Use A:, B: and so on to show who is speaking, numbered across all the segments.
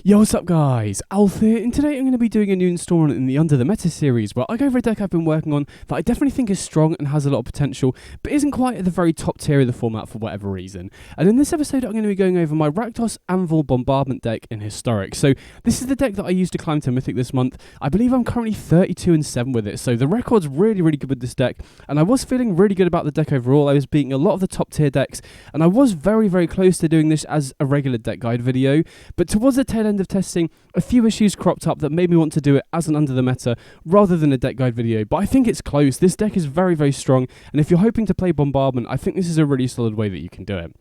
A: Yo, what's up guys? Alf here, and today I'm going to be doing a new installment in the Under the Meta series where I go over a deck I've been working on that I definitely think is strong and has a lot of potential, but isn't quite at the very top tier of the format for whatever reason. And in this episode I'm going to be going over my Rakdos Anvil Bombardment deck in Historic. So this is the deck that I used to climb to Mythic this month. I believe I'm currently 32-7 with it, so the record's really good with this deck, and I was feeling really good about the deck overall. I was beating a lot of the top tier decks, and I was very close to doing this as a regular deck guide video, but towards the tail end of testing, a few issues cropped up that made me want to do it as an Under the Meta rather than a deck guide video, but I think it's close. This deck is very strong, and if you're hoping to play Bombardment, I think this is a really solid way that you can do it.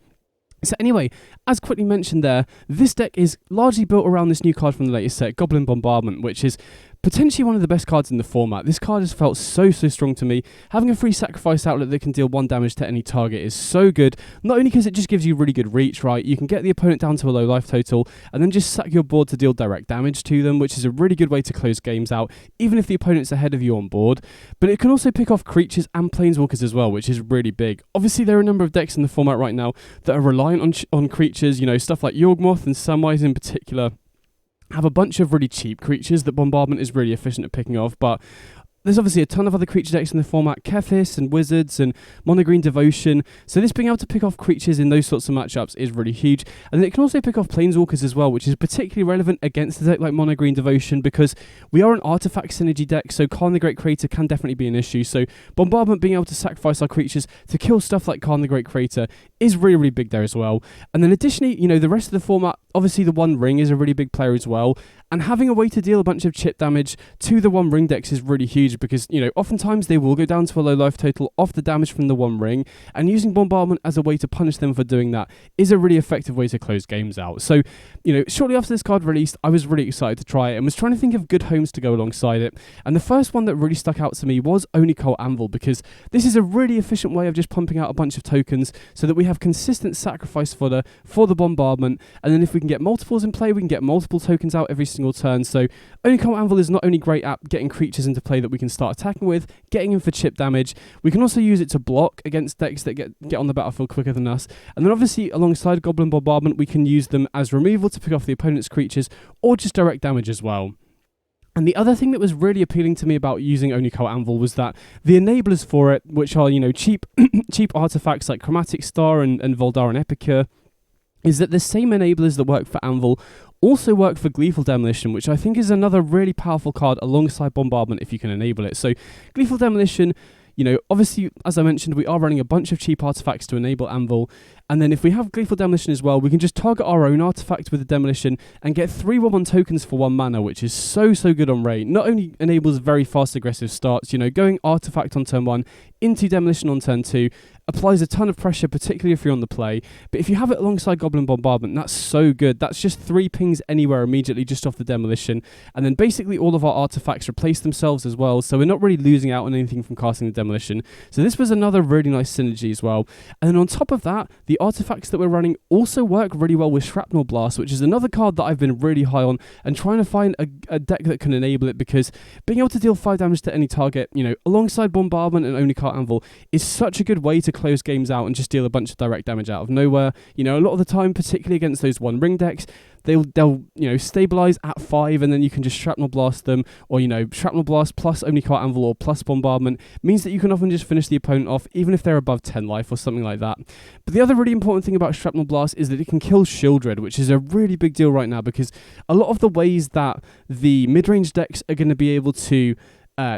A: So anyway, as quickly mentioned there, this deck is largely built around this new card from the latest set, Goblin Bombardment, which is potentially one of the best cards in the format. This card has felt so strong to me. Having a free sacrifice outlet that can deal 1 damage to any target is so good, not only because it just gives you really good reach, right? You can get the opponent down to a low life total and then just sack your board to deal direct damage to them, which is a really good way to close games out, even if the opponent's ahead of you on board. But it can also pick off creatures and planeswalkers as well, which is really big. Obviously, there are a number of decks in the format right now that are reliant on creatures, you know, stuff like Yawgmoth and Samwise in particular have a bunch of really cheap creatures that Bombardment is really efficient at picking off, but there's obviously a ton of other creature decks in the format, Kethis and Wizards and Monogreen Devotion, so this being able to pick off creatures in those sorts of matchups is really huge. And then it can also pick off Planeswalkers as well, which is particularly relevant against a deck like Monogreen Devotion because we are an artifact synergy deck, so Khan the Great Creator can definitely be an issue. So Bombardment being able to sacrifice our creatures to kill stuff like Khan the Great Creator is really big there as well. And then additionally, you know, the rest of the format, obviously the One Ring is a really big player as well, and having a way to deal a bunch of chip damage to the One Ring decks is really huge because, you know, oftentimes they will go down to a low life total off the damage from the One Ring, and using Bombardment as a way to punish them for doing that is a really effective way to close games out. So, you know, shortly after this card released, I was really excited to try it and was trying to think of good homes to go alongside it, and the first one that really stuck out to me was Oni-Cult Anvil because this is a really efficient way of just pumping out a bunch of tokens so that we have consistent sacrifice fodder for the Bombardment, and then if we can get multiples in play, we can get multiple tokens out every single turn. So Oni-Cult Anvil is not only great at getting creatures into play that we can start attacking with, getting in for chip damage, we can also use it to block against decks that get on the battlefield quicker than us, and then obviously alongside Goblin Bombardment we can use them as removal to pick off the opponent's creatures or just direct damage as well. And the other thing that was really appealing to me about using Oni-Cult Anvil was that the enablers for it, which are, you know, cheap artifacts like Chromatic Star and Voldaren Epicure, is that the same enablers that work for Anvil also work for Gleeful Demolition, which I think is another really powerful card alongside Bombardment if you can enable it. So Gleeful Demolition, you know, obviously, as I mentioned, we are running a bunch of cheap artifacts to enable Anvil, and then if we have Gleeful Demolition as well, we can just target our own artifact with the Demolition and get 3 1/1 tokens for 1 mana, which is so good on Ray. Not only enables very fast aggressive starts, you know, going artifact on turn 1 into Demolition on turn 2 applies a ton of pressure, particularly if you're on the play, but if you have it alongside Goblin Bombardment, that's so good. That's just 3 pings anywhere immediately just off the Demolition, and then basically all of our artifacts replace themselves as well, so we're not really losing out on anything from casting the Demolition. So this was another really nice synergy as well. And then on top of that, the artifacts that we're running also work really well with Shrapnel Blast, which is another card that I've been really high on and trying to find a deck that can enable it, because being able to deal 5 damage to any target, you know, alongside Bombardment and Oni-Cult Anvil is such a good way to close games out and just deal a bunch of direct damage out of nowhere. You know, a lot of the time, particularly against those One Ring decks, they'll you know, stabilize at 5 and then you can just Shrapnel Blast them, or, you know, Shrapnel Blast plus Oni-Cult Anvil or plus Bombardment means that you can often just finish the opponent off even if they're above 10 life or something like that. But the other really important thing about Shrapnel Blast is that it can kill Shieldred, which is a really big deal right now because a lot of the ways that the mid-range decks are going to be able to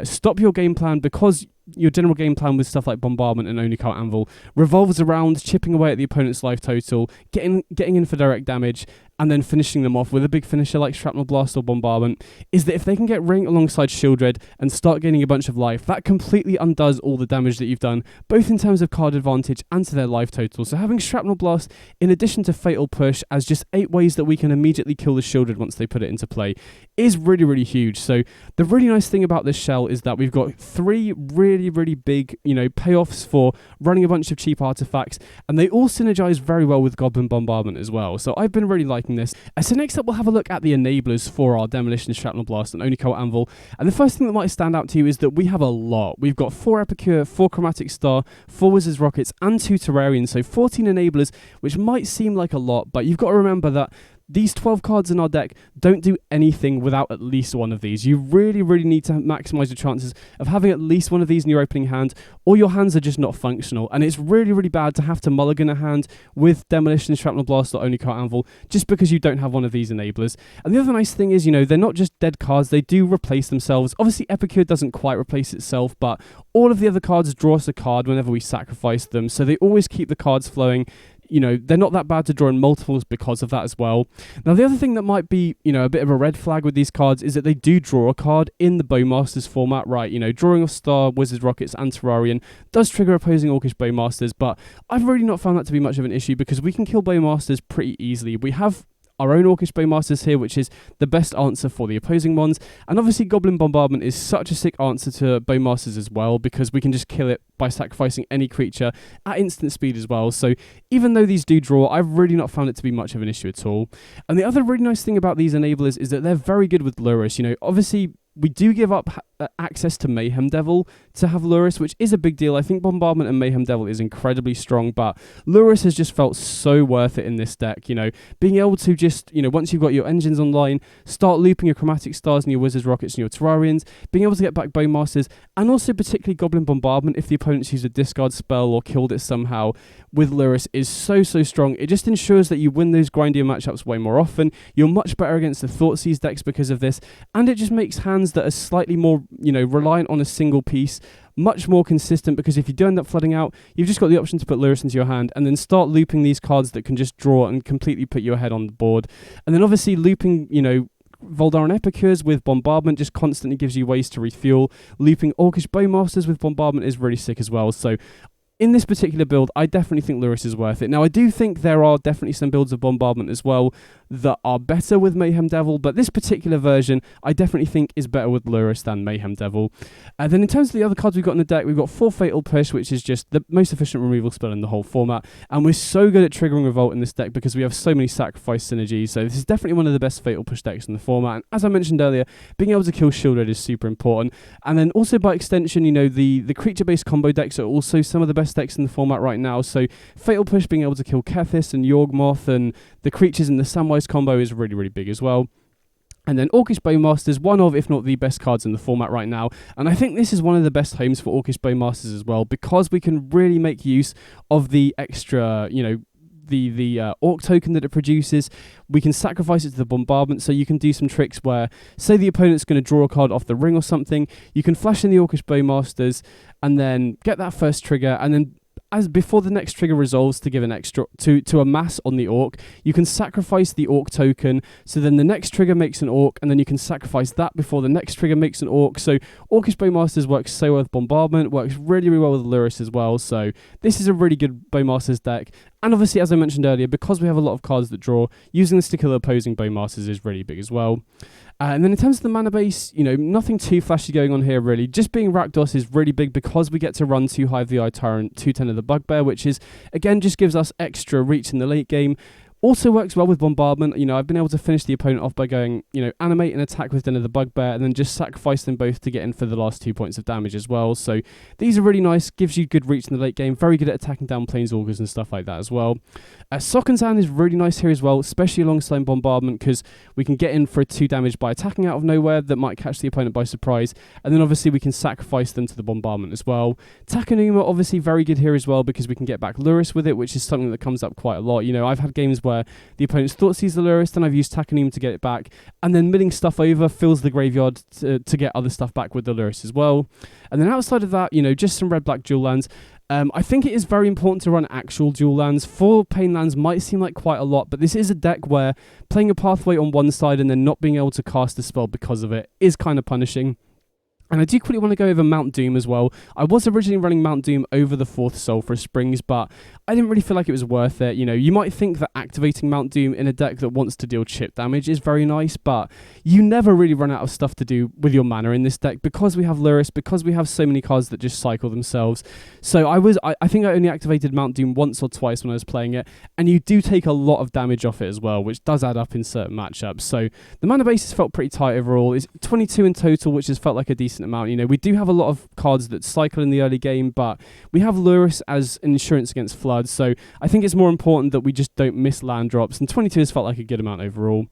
A: stop your game plan, because your general game plan with stuff like Bombardment and Oni-Cult Anvil revolves around chipping away at the opponent's life total, getting in for direct damage, and then finishing them off with a big finisher like Shrapnel Blast or Bombardment, is that if they can get Ring alongside Shieldred and start gaining a bunch of life, that completely undoes all the damage that you've done, both in terms of card advantage and to their life total. So having Shrapnel Blast, in addition to Fatal Push, as just 8 ways that we can immediately kill the Shieldred once they put it into play, is really huge. So the really nice thing about this shell is that we've got 3 really big, you know, payoffs for running a bunch of cheap artifacts, and they all synergize very well with Goblin Bombardment as well. So I've been really liking this. So next up, we'll have a look at the enablers for our Demolition, Shrapnel Blast, and Oni-Cult Anvil. And the first thing that might stand out to you is that we have a lot. We've got 4 Epicure, 4 Chromatic Star, 4 Wizards Rockets, and 2 Terrarians. So 14 enablers, which might seem like a lot, but you've got to remember that these 12 cards in our deck don't do anything without at least one of these. You really, really need to maximize your chances of having at least one of these in your opening hand, or your hands are just not functional. And it's really, really bad to have to mulligan a hand with Demolition, Shrapnel Blast, or Oni-Cult Anvil just because you don't have one of these enablers. And the other nice thing is, they're not just dead cards, they do replace themselves. Obviously, Epicure doesn't quite replace itself, but all of the other cards draw us a card whenever we sacrifice them, so they always keep the cards flowing. They're not that bad to draw in multiples because of that as well. Now, the other thing that might be, a bit of a red flag with these cards is that they do draw a card in the Bowmasters format, right? Drawing off Star, Wizards, Rockets, and Terrarian does trigger opposing Orcish Bowmasters, but I've really not found that to be much of an issue because we can kill Bowmasters pretty easily. We have our own Orcish Bowmasters here, which is the best answer for the opposing ones. And obviously Goblin Bombardment is such a sick answer to Bowmasters as well, because we can just kill it by sacrificing any creature at instant speed as well. So even though these do draw, I've really not found it to be much of an issue at all. And the other really nice thing about these enablers is that they're very good with Lurrus. Obviously we do give up access to Mayhem Devil to have Lurrus, which is a big deal. I think Bombardment and Mayhem Devil is incredibly strong, but Lurrus has just felt so worth it in this deck. Being able to just, once you've got your engines online, start looping your Chromatic Stars and your Wizards, Rockets and your Terrarians, being able to get back Bowmasters, and also particularly Goblin Bombardment if the opponent's used a discard spell or killed it somehow with Lurrus is so strong. It just ensures that you win those grindier matchups way more often. You're much better against the Thoughtseize decks because of this, and it just makes hands that are slightly more, reliant on a single piece much more consistent, because if you do end up flooding out, you've just got the option to put Lurrus into your hand and then start looping these cards that can just draw and completely put you ahead on the board. And then obviously looping, Voldaren Epicures with Bombardment just constantly gives you ways to refuel. Looping Orcish Bowmasters with Bombardment is really sick as well. So in this particular build, I definitely think Lurrus is worth it. Now, I do think there are definitely some builds of Bombardment as well that are better with Mayhem Devil, but this particular version, I definitely think is better with Lurrus than Mayhem Devil. Then in terms of the other cards we've got in the deck, we've got 4 Fatal Push, which is just the most efficient removal spell in the whole format, and we're so good at triggering Revolt in this deck because we have so many sacrifice synergies, so this is definitely one of the best Fatal Push decks in the format. And as I mentioned earlier, being able to kill Shieldred is super important, and then also by extension, the creature-based combo decks are also some of the best decks in the format right now, so Fatal Push being able to kill Kethis and Yawgmoth and the creatures in the Samwise combo is really, really big as well. And then Orcish Bowmasters, one of, if not the best cards in the format right now. And I think this is one of the best homes for Orcish Bowmasters as well, because we can really make use of the extra, the Orc token that it produces. We can sacrifice it to the Bombardment, so you can do some tricks where, say the opponent's going to draw a card off the ring or something, you can flash in the Orcish Bowmasters and then get that first trigger, and then as before the next trigger resolves to give an extra to a mass on the Orc, you can sacrifice the Orc token, so then the next trigger makes an Orc, and then you can sacrifice that before the next trigger makes an Orc. So Orcish Bowmasters works so well with Bombardment, works really, really well with Lurrus as well, so this is a really good Bowmasters deck. And obviously, as I mentioned earlier, because we have a lot of cards that draw, using this to kill opposing Bowmasters is really big as well. And then in terms of the mana base, nothing too flashy going on here really. Just being Rakdos is really big because we get to run 2 Hive the Eye Tyrant, 2 10 of the Bugbear, which is, again, just gives us extra reach in the late game. Also works well with Bombardment. I've been able to finish the opponent off by going, animate and attack with Den of the Bugbear, and then just sacrifice them both to get in for the last 2 points of damage as well. So these are really nice, gives you good reach in the late game, very good at attacking down Planeswalkers and stuff like that as well. Sokkenzan is really nice here as well, especially alongside Bombardment, because we can get in for 2 damage by attacking out of nowhere that might catch the opponent by surprise, and then obviously we can sacrifice them to the Bombardment as well. Takenuma obviously very good here as well, because we can get back Lurrus with it, which is something that comes up quite a lot. I've had games where the opponent's Thoughtseize the Lurrus, then I've used Takenuma to get it back, and then milling stuff over fills the graveyard to get other stuff back with the Lurrus as well. And then outside of that, just some red-black dual lands. I think it is very important to run actual dual lands. 4 pain lands might seem like quite a lot, but this is a deck where playing a pathway on one side and then not being able to cast a spell because of it is kind of punishing. And I do quickly want to go over Mount Doom as well. I was originally running Mount Doom over the 4th Sulphurous Springs, but I didn't really feel like it was worth it. You might think that activating Mount Doom in a deck that wants to deal chip damage is very nice, but you never really run out of stuff to do with your mana in this deck because we have Lurrus, because we have so many cards that just cycle themselves. So I think I only activated Mount Doom once or twice when I was playing it, and you do take a lot of damage off it as well, which does add up in certain matchups. So the mana basis felt pretty tight overall. It's 22 in total, which has felt like a decent decent amount. You know, we do have a lot of cards that cycle in the early game, but we have Lurrus as an insurance against Flood, so I think it's more important that we just don't miss land drops, and 22 has felt like a good amount overall.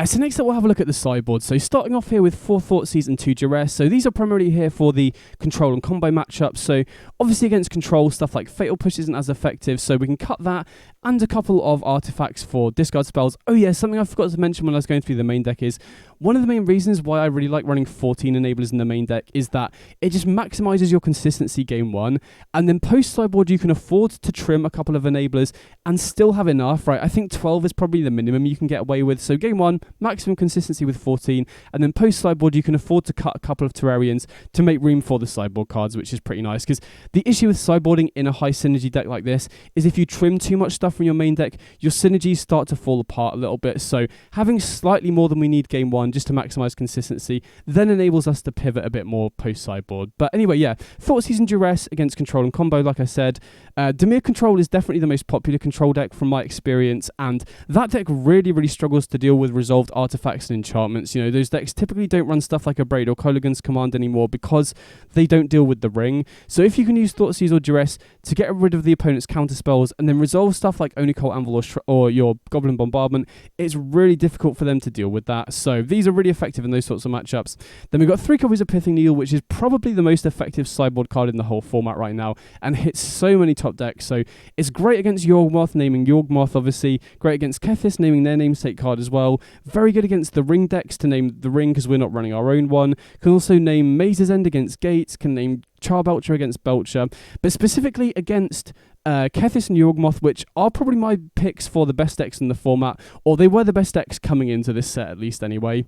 A: So next up we'll have a look at the sideboard. So starting off here with 4 Thoughtseize and 2 Duress. So these are primarily here for the control and combo matchups. So obviously against control, stuff like Fatal Push isn't as effective, so we can cut that, and a couple of artifacts for discard spells. Oh yeah, something I forgot to mention when I was going through the main deck is one of the main reasons why I really like running 14 enablers in the main deck is that it just maximizes your consistency game one, and then post sideboard you can afford to trim a couple of enablers and still have enough, right? I think 12 is probably the minimum you can get away with. So game one, maximum consistency with 14, and then post sideboard you can afford to cut a couple of Terrarians to make room for the sideboard cards, which is pretty nice, because the issue with sideboarding in a high synergy deck like this is if you trim too much stuff from your main deck, your synergies start to fall apart a little bit. So having slightly more than we need game one just to maximize consistency then enables us to pivot a bit more post sideboard. But anyway, yeah, Thoughtseize and Duress against control and combo, like I said. Dimir Control is definitely the most popular control deck from my experience, and that deck really struggles to deal with resolved artifacts and enchantments. You know, those decks typically don't run stuff like a Braid or Kolaghan's Command anymore because they don't deal with the ring. So if you can use Thoughtseize or Duress to get rid of the opponent's counter spells and then resolve stuff like Oni-Cult Anvil or your Goblin Bombardment, it's really difficult for them to deal with that. So these are really effective in those sorts of matchups. Then we've got 3 copies of Pithing Needle, which is probably the most effective sideboard card in the whole format right now, and hits so many top decks. So it's great against Yawgmoth, naming Yawgmoth obviously, great against Kethis, naming their namesake card as well, very good against the ring decks to name the ring because we're not running our own one, can also name Maze's End against Gates, can name Charbelcher against Belcher, but specifically against Kethis and Yawgmoth, which are probably my picks for the best decks in the format, or they were the best decks coming into this set at least anyway.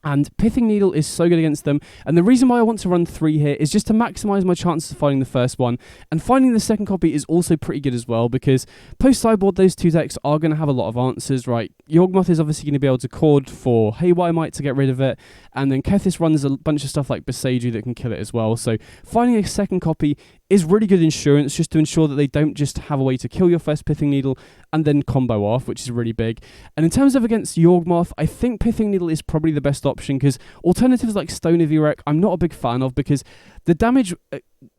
A: And Pithing Needle is so good against them, and the reason why I want to run 3 here is just to maximise my chances of finding the first one, and finding the second copy is also pretty good as well, because post-sideboard those 2 decks are going to have a lot of answers, right? Yawgmoth is obviously going to be able to cord for Haywire Might to get rid of it, and then Kethis runs a bunch of stuff like Boseiju that can kill it as well, so finding a second copy is really good insurance, just to ensure that they don't just have a way to kill your first Pithing Needle and then combo off, which is really big. And in terms of against Yawgmoth, I think Pithing Needle is probably the best option, because alternatives like Stone of Urek I'm not a big fan of, because the damage,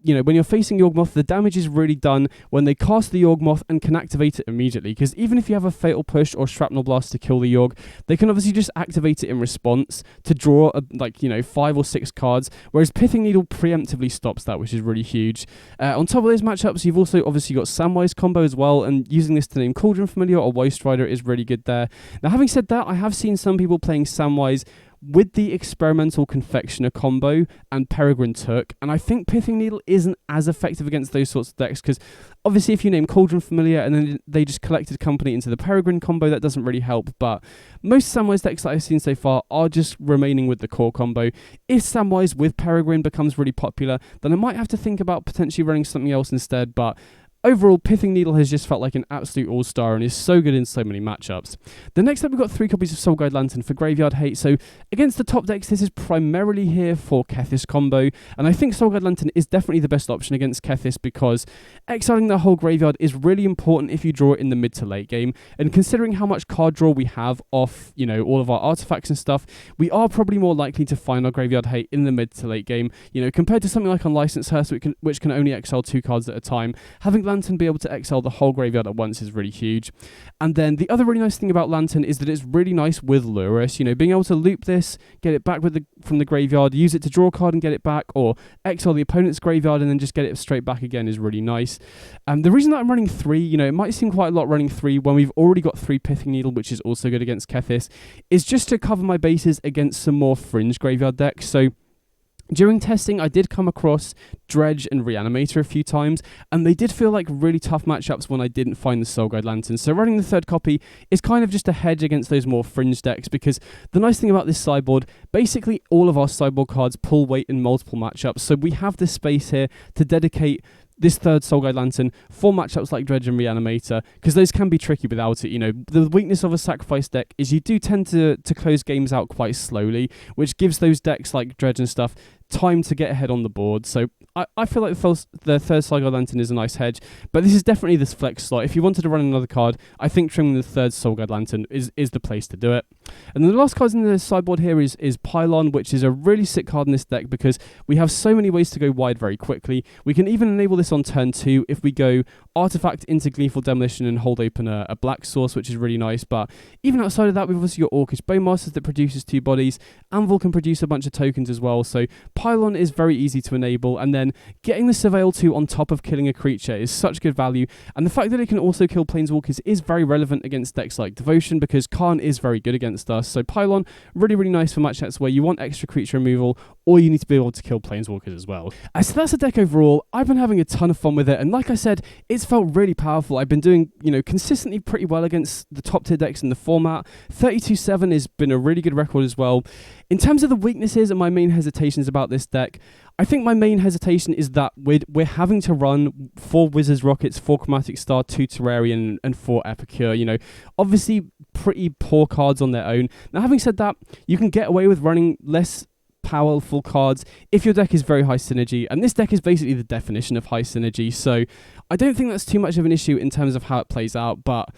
A: you know, when you're facing Yawgmoth, the damage is really done when they cast the Yawgmoth and can activate it immediately, because even if you have a Fatal Push or Shrapnel Blast to kill the Yawg, they can obviously just activate it in response to draw, 5 or 6 cards, whereas Pithing Needle preemptively stops that, which is really huge. On top of those matchups, you've also obviously got Samwise combo as well, and using this to name Cauldron Familiar or Waste Rider is really good there. Now, having said that, I have seen some people playing Samwise with the Experimental Confectioner combo and Peregrine Took, and I think Pithing Needle isn't as effective against those sorts of decks, because obviously if you name Cauldron Familiar and then they just collected company into the Peregrine combo, that doesn't really help. But most Samwise decks that I've seen so far are just remaining with the core combo. If Samwise with Peregrine becomes really popular, then I might have to think about potentially running something else instead, but overall, Pithing Needle has just felt like an absolute all-star and is so good in so many matchups. The next up, we've got 3 copies of Soul Guide Lantern for Graveyard Hate. So against the top decks, this is primarily here for Kethis combo, and I think Soul Guide Lantern is definitely the best option against Kethis, because exiling the whole graveyard is really important if you draw it in the mid to late game, and considering how much card draw we have off, you know, all of our artifacts and stuff, we are probably more likely to find our Graveyard Hate in the mid to late game, you know, compared to something like Unlicensed Hearse, which can only exile 2 cards at a time. Having Lantern be able to exile the whole graveyard at once is really huge. And then the other really nice thing about Lantern is that it's really nice with Lurrus. You know, being able to loop this, get it back from the graveyard, use it to draw a card and get it back, or exile the opponent's graveyard and then just get it straight back again is really nice. The reason that I'm running 3, you know, it might seem quite a lot running 3 when we've already got 3 Pithing Needle, which is also good against Kethis, is just to cover my bases against some more fringe graveyard decks. So during testing, I did come across Dredge and Reanimator a few times, and they did feel like really tough matchups when I didn't find the Soul Guide Lantern. So running the 3rd copy is kind of just a hedge against those more fringe decks, because the nice thing about this sideboard, basically all of our sideboard cards pull weight in multiple matchups, so we have the space here to dedicate this 3rd Soul Guide Lantern for matchups like Dredge and Reanimator, because those can be tricky without it. You know, the weakness of a sacrifice deck is you do tend to close games out quite slowly, which gives those decks like Dredge and stuff time to get ahead on the board. So I feel like the third Sideboard Lantern is a nice hedge, but this is definitely this flex slot. If you wanted to run another card, I think trimming the third Sideboard Lantern is the place to do it. And then the last card in the sideboard here is Pylon, which is a really sick card in this deck because we have so many ways to go wide very quickly. We can even enable this on turn 2 if we go Artifact into Gleeful Demolition and hold open a black source, which is really nice. But even outside of that, we've obviously got Orcish Bowmasters that produces 2 bodies. Anvil can produce a bunch of tokens as well, so Pylon is very easy to enable, and then getting the Surveil 2 on top of killing a creature is such good value, and the fact that it can also kill Planeswalkers is very relevant against decks like Devotion because Karn is very good against us, so Pylon, really, really nice for matchups where you want extra creature removal or you need to be able to kill Planeswalkers as well. So that's the deck overall. I've been having a ton of fun with it, and like I said, it's felt really powerful. I've been doing, consistently pretty well against the top tier decks in the format. 32-7 has been a really good record as well. In terms of the weaknesses and my main hesitations about this deck, I think my main hesitation is that we're having to run 4 Wizards Rockets, 4 Chromatic Star, 2 Terrarian, and 4 Epicure. Obviously pretty poor cards on their own. Now, having said that, you can get away with running less powerful cards if your deck is very high synergy, and this deck is basically the definition of high synergy, so I don't think that's too much of an issue in terms of how it plays out, but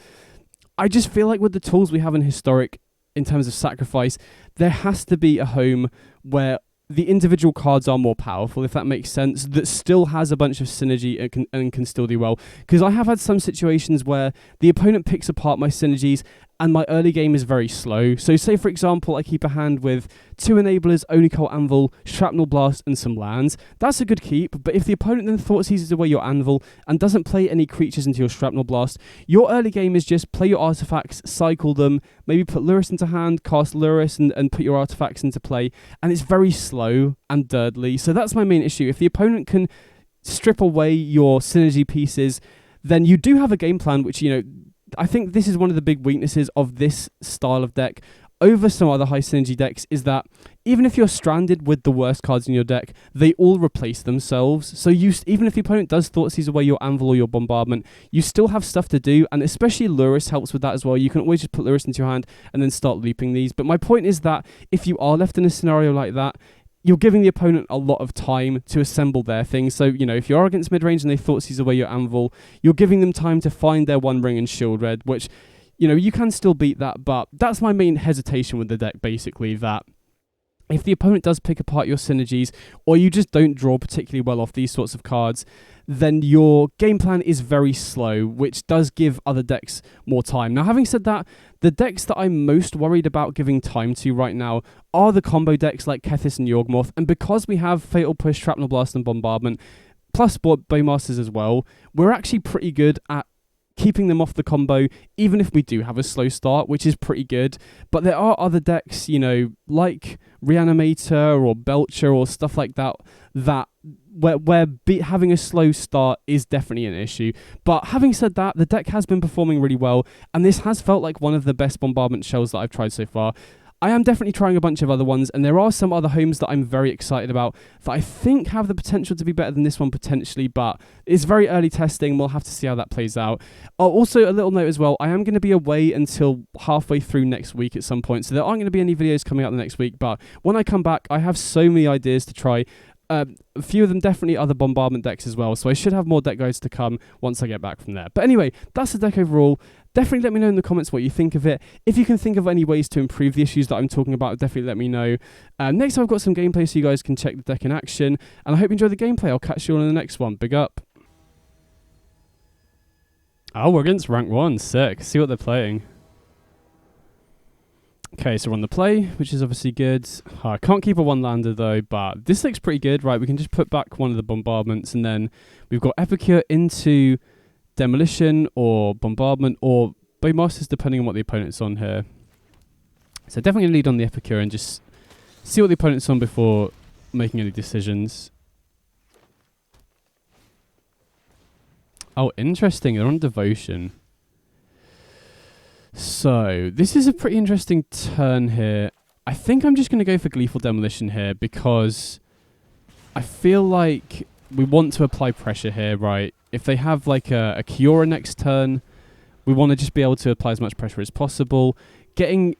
A: I just feel like with the tools we have in Historic in terms of sacrifice, there has to be a home where the individual cards are more powerful, if that makes sense, that still has a bunch of synergy and can still do well. Because I have had some situations where the opponent picks apart my synergies and my early game is very slow. So say, for example, I keep a hand with 2 enablers, Oni-Cult Anvil, Shrapnel Blast, and some lands. That's a good keep, but if the opponent then thought seizes away your Anvil and doesn't play any creatures into your Shrapnel Blast, your early game is just play your artifacts, cycle them, maybe put Lurrus into hand, cast Lurrus, and put your artifacts into play, and it's very slow and dirtly. So that's my main issue. If the opponent can strip away your synergy pieces, then you do have a game plan, which, I think this is one of the big weaknesses of this style of deck over some other high synergy decks, is that even if you're stranded with the worst cards in your deck, they all replace themselves. So even if the opponent does Thoughtseize away your Anvil or your Bombardment, you still have stuff to do, and especially Lurrus helps with that as well. You can always just put Lurrus into your hand and then start looping these. But my point is that if you are left in a scenario like that, you're giving the opponent a lot of time to assemble their things. So, if you are against mid-range and they Thoughtseize away your Anvil, you're giving them time to find their One Ring and Shield Red, which, you can still beat that, but that's my main hesitation with the deck, basically, that if the opponent does pick apart your synergies, or you just don't draw particularly well off these sorts of cards, then your game plan is very slow, which does give other decks more time. Now, having said that, the decks that I'm most worried about giving time to right now are the combo decks like Kethis and Yawgmoth, and because we have Fatal Push, Shrapnel Blast, and Bombardment, plus Bowmasters as well, we're actually pretty good at keeping them off the combo, even if we do have a slow start, which is pretty good. But there are other decks, like Reanimator or Belcher or stuff like that, where having a slow start is definitely an issue. But having said that, the deck has been performing really well, and this has felt like one of the best bombardment shells that I've tried so far. I am definitely trying a bunch of other ones, and there are some other homes that I'm very excited about that I think have the potential to be better than this one potentially, but it's very early testing. We'll have to see how that plays out. Also, a little note as well, I am going to be away until halfway through next week at some point, so there aren't going to be any videos coming out the next week, but when I come back, I have so many ideas to try. A few of them definitely other bombardment decks as well, so I should have more deck guides to come once I get back from there. But anyway, that's the deck overall. Definitely let me know in the comments what you think of it. If you can think of any ways to improve the issues that I'm talking about, definitely let me know. Next time I've got some gameplay so you guys can check the deck in action, and I hope you enjoy the gameplay. I'll catch you all in the next one. Big up. Oh, we're against rank 1. Sick. See what they're playing. Okay, so we're on the play, which is obviously good. I can't keep a one-lander though, but this looks pretty good. Right, we can just put back one of the bombardments, and then we've got Epicure into Demolition or Bombardment or Bowmasters, depending on what the opponent's on here. So definitely going to lead on the Epicure and just see what the opponent's on before making any decisions. Oh, interesting. They're on Devotion. So, this is a pretty interesting turn here. I think I'm just going to go for Gleeful Demolition here because I feel like we want to apply pressure here, right? If they have like a Kiora next turn, we want to just be able to apply as much pressure as possible. Getting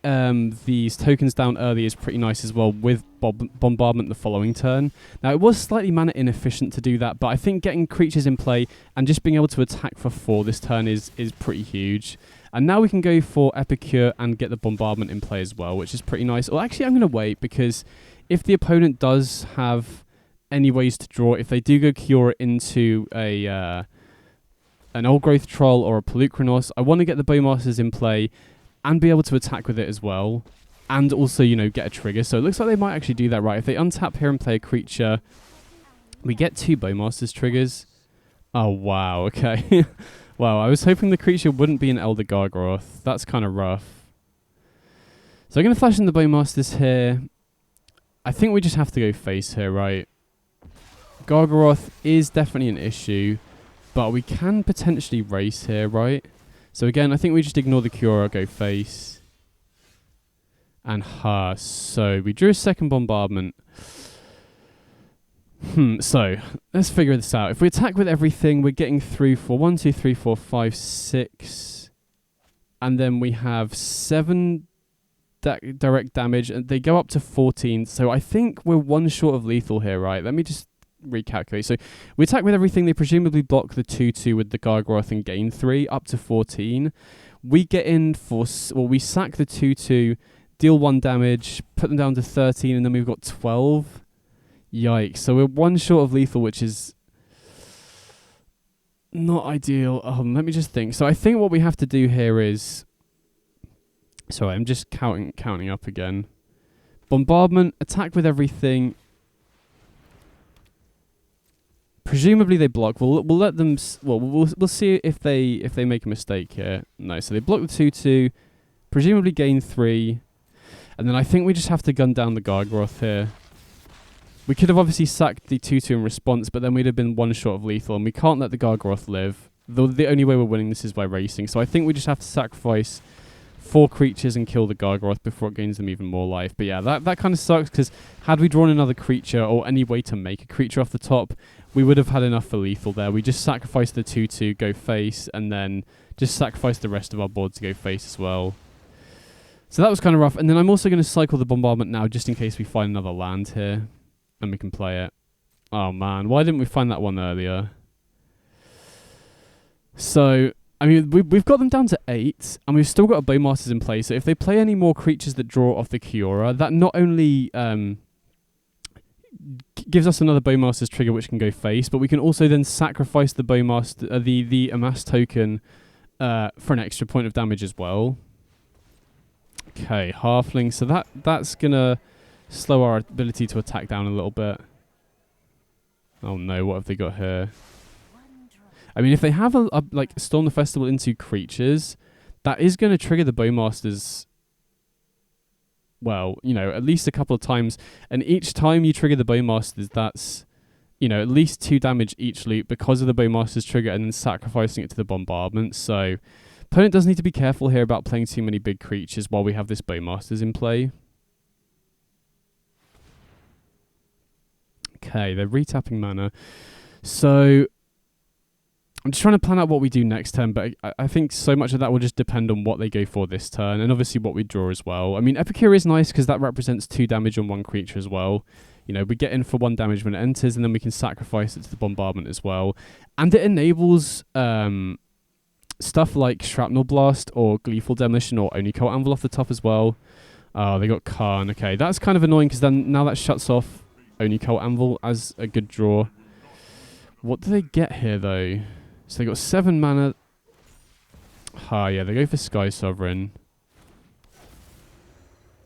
A: these tokens down early is pretty nice as well with Bombardment the following turn. Now, it was slightly mana inefficient to do that, but I think getting creatures in play and just being able to attack for 4 this turn is pretty huge. And now we can go for Epicure and get the Bombardment in play as well, which is pretty nice. Well, actually, I'm going to wait, because if the opponent does have any ways to draw, if they do go Cure into an Old Growth Troll or a Pelucranos, I want to get the Bowmasters in play and be able to attack with it as well, and also, you know, get a trigger. So it looks like they might actually do that, right? If they untap here and play a creature, we get 2 Bowmasters triggers. Oh, wow, okay. Wow, I was hoping the creature wouldn't be an Elder Gargaroth. That's kind of rough. So I'm going to flash in the Bowmasters here. I think we just have to go face here, right? Gargaroth is definitely an issue, but we can potentially race here, right? So again, I think we just ignore the Cure, go face. And so we drew a second Bombardment. So let's figure this out. If we attack with everything, we're getting through for 1, 2, 3, 4, 5, 6. And then we have 7 direct damage, and they go up to 14. So I think we're 1 short of lethal here, right? Let me just recalculate. So we attack with everything. They presumably block the 2/2 with the Gargaroth and gain 3 up to 14. We get in for, well, we sack the 2/2, deal 1 damage, put them down to 13, and then we've got 12. Yikes. So we're 1 short of lethal, which is not ideal. Let me just think. So I think what we have to do here is, sorry, I'm just counting up again. Bombardment, attack with everything. Presumably they block. We'll let them. We'll see if they make a mistake here. No, so they block the 2/2. Presumably gain 3, and then I think we just have to gun down the Gargaroth here. We could have obviously sacked the 2/2 in response, but then we'd have been 1 short of lethal, and we can't let the Gargaroth live. The only way we're winning this is by racing. So I think we just have to sacrifice 4 creatures and kill the Gargaroth before it gains them even more life. But yeah, that kind of sucks, because had we drawn another creature or any way to make a creature off the top, we would have had enough for lethal there. We just sacrificed the 2/2, go face, and then just sacrificed the rest of our board to go face as well. So that was kind of rough. And then I'm also going to cycle the Bombardment now, just in case we find another land here and we can play it. Oh man, why didn't we find that one earlier? So, I mean, we've got them down to 8, and we've still got a Bowmasters in play. So if they play any more creatures that draw off the Kiora, that not only gives us another Bowmasters trigger which can go face, but we can also then sacrifice the Bowmaster, the Amass token for an extra point of damage as well. Okay, Halfling. So that's gonna slow our ability to attack down a little bit. Oh no, what have they got here? I mean, if they have a like Storm the Festival into creatures, that is going to trigger the Bowmasters, well, you know, at least a couple of times. And each time you trigger the Bowmasters, that's, you know, at least 2 damage each loop because of the Bowmasters trigger, and then sacrificing it to the Bombardment. So opponent does need to be careful here about playing too many big creatures while we have this Bowmasters in play. Okay, they're retapping mana. So I'm just trying to plan out what we do next turn, but I think so much of that will just depend on what they go for this turn, and obviously what we draw as well. I mean, Epicure is nice because that represents 2 damage on 1 creature as well. You know, we get in for 1 damage when it enters, and then we can sacrifice it to the Bombardment as well. And it enables stuff like Shrapnel Blast or Gleeful Demolition or Oni-Cult Anvil off the top as well. Oh, they got Khan. Okay, that's kind of annoying because then now that shuts off Oni-Cult Anvil as a good draw. What do they get here, though? So they got 7 mana. Yeah, they go for Sky Sovereign.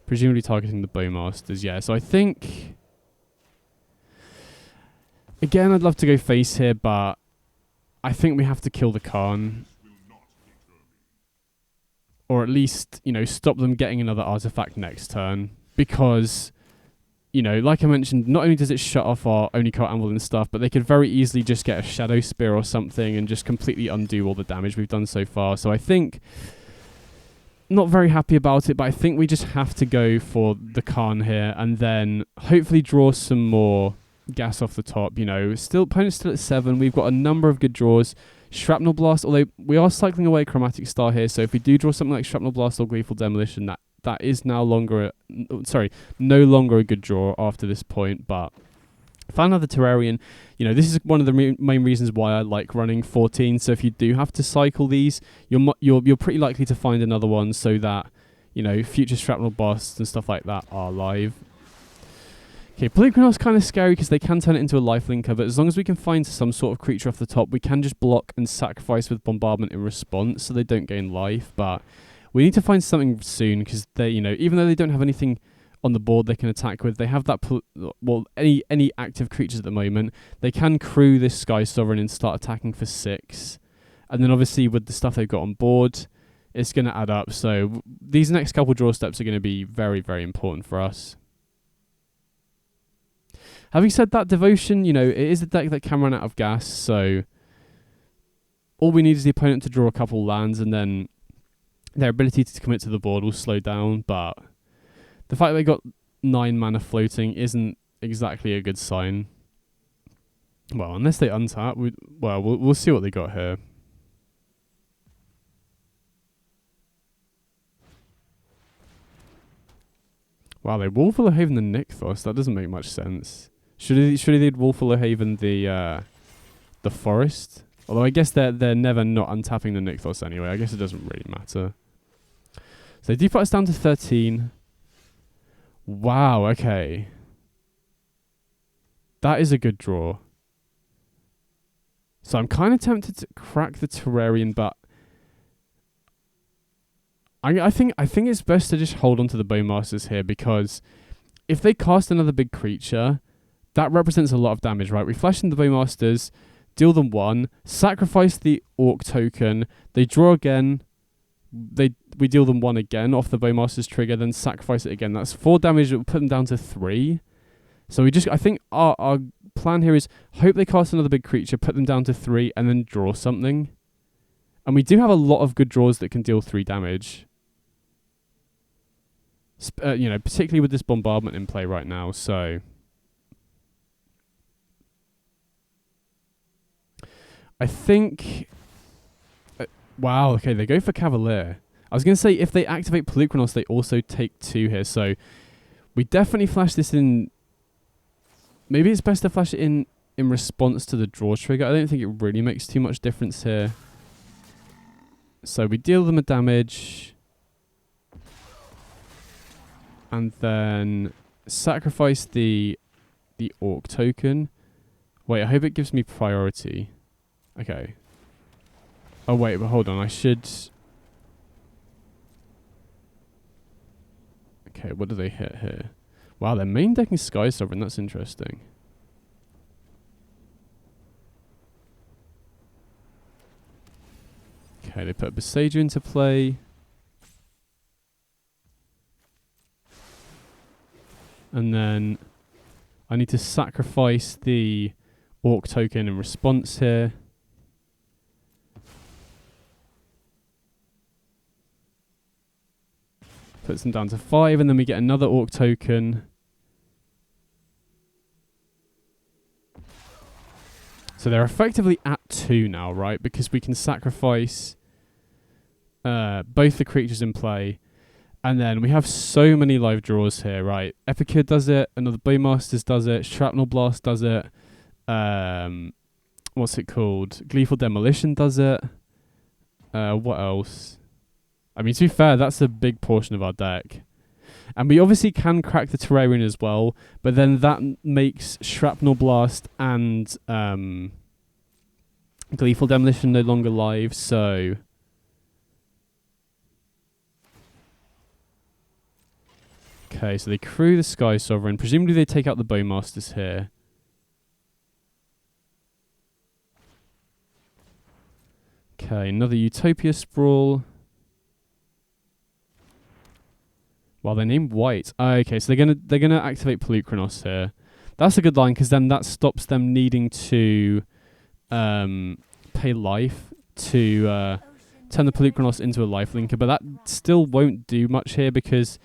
A: Presumably targeting the Bowmasters, yeah. So I think, again, I'd love to go face here, but I think we have to kill the Khan. Or at least, you know, stop them getting another artifact next turn. Because, you know, like I mentioned, not only does it shut off our Oni-Cult Anvil and stuff, but they could very easily just get a Shadow Spear or something and just completely undo all the damage we've done so far. So I think, not very happy about it, but I think we just have to go for the Khan here and then hopefully draw some more gas off the top. You know, opponent's still at 7. We've got a number of good draws. Shrapnel Blast, although we are cycling away Chromatic Star here, so if we do draw something like Shrapnel Blast or Gleeful Demolition, that is now no longer a good draw after this point. But found another Terrarian. You know, this is one of the main reasons why I like running 14. So if you do have to cycle these, you're pretty likely to find another one, so that, you know, future Shrapnel Blasts and stuff like that are live. Okay, Polychronos kind of scary because they can turn it into a lifelinker, but as long as we can find some sort of creature off the top, we can just block and sacrifice with Bombardment in response so they don't gain life. But we need to find something soon because they, you know, even though they don't have anything on the board they can attack with, they have that, any active creatures at the moment. They can crew this Sky Sovereign and start attacking for 6. And then obviously with the stuff they've got on board, it's going to add up. So these next couple draw steps are going to be very, very important for us. Having said that, Devotion, you know, it is a deck that can run out of gas, so all we need is the opponent to draw a couple lands, and then their ability to commit to the board will slow down. But the fact they got 9 mana floating isn't exactly a good sign. Well, unless they untap, we'll see what they got here. Wow, they Wolfwillow Haven the Nykthos. That doesn't make much sense. Should he did Wolfwillow Haven the forest? Although I guess they're never not untapping the Nykthos anyway. I guess it doesn't really matter. So they do put us down to 13. Wow, okay. That is a good draw. So I'm kind of tempted to crack the Terrarian, but I think it's best to just hold on to the Bowmasters here, because if they cast another big creature, that represents a lot of damage, right? We flash in the Bowmasters, deal them 1, sacrifice the Orc token, they draw again, we deal them 1 again off the Bowmasters trigger, then sacrifice it again. That's 4 damage, it will put them down to 3. So I think our plan here is hope they cast another big creature, put them down to 3, and then draw something. And we do have a lot of good draws that can deal 3 damage. You know, particularly with this Bombardment in play right now, so I think wow, okay, they go for Cavalier. I was going to say, if they activate Polychronos, they also take 2 here, so we definitely flash this in. Maybe it's best to flash it in response to the draw trigger. I don't think it really makes too much difference here. So we deal them a damage, and then sacrifice the Orc token. Wait, I hope it gives me priority. Okay. Oh wait, but hold on, I should. Okay, what do they hit here? Wow, they're main decking Sky Sovereign, that's interesting. Okay, they put Besaiger into play. And then I need to sacrifice the Orc token in response here. Puts them down to 5, and then we get another Orc token. So they're effectively at 2 now, right? Because we can sacrifice both the creatures in play. And then we have so many live draws here, right? Epicure does it, another Bowmasters does it, Shrapnel Blast does it. What's it called? Gleeful Demolition does it. What else? I mean, to be fair, that's a big portion of our deck. And we obviously can crack the Terrarian as well, but then that makes Shrapnel Blast and Gleeful Demolition no longer live, so okay, so they crew the Sky Sovereign. Presumably they take out the Bowmasters here. Okay, another Utopia Sprawl. Well, they're named White. Okay, so they're gonna activate Polychronos here. That's a good line, because then that stops them needing to pay life to turn the Polychronos into a lifelinker. But that still won't do much here, because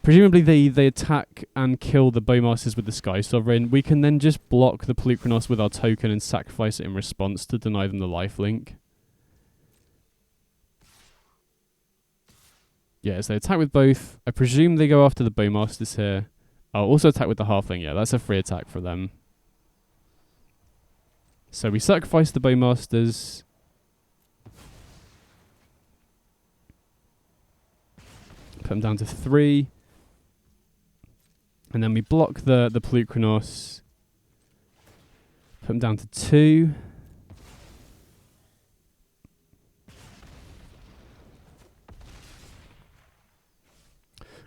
A: Presumably they attack and kill the Bowmasters with the Sky Sovereign. We can then just block the Polukranos with our token and sacrifice it in response to deny them the lifelink. Yeah, so they attack with both. I presume they go after the Bowmasters here. Oh, also attack with the Halfling. Yeah, that's a free attack for them. So we sacrifice the Bowmasters. Put them down to 3. And then we block the Polukranos. Put them down to 2.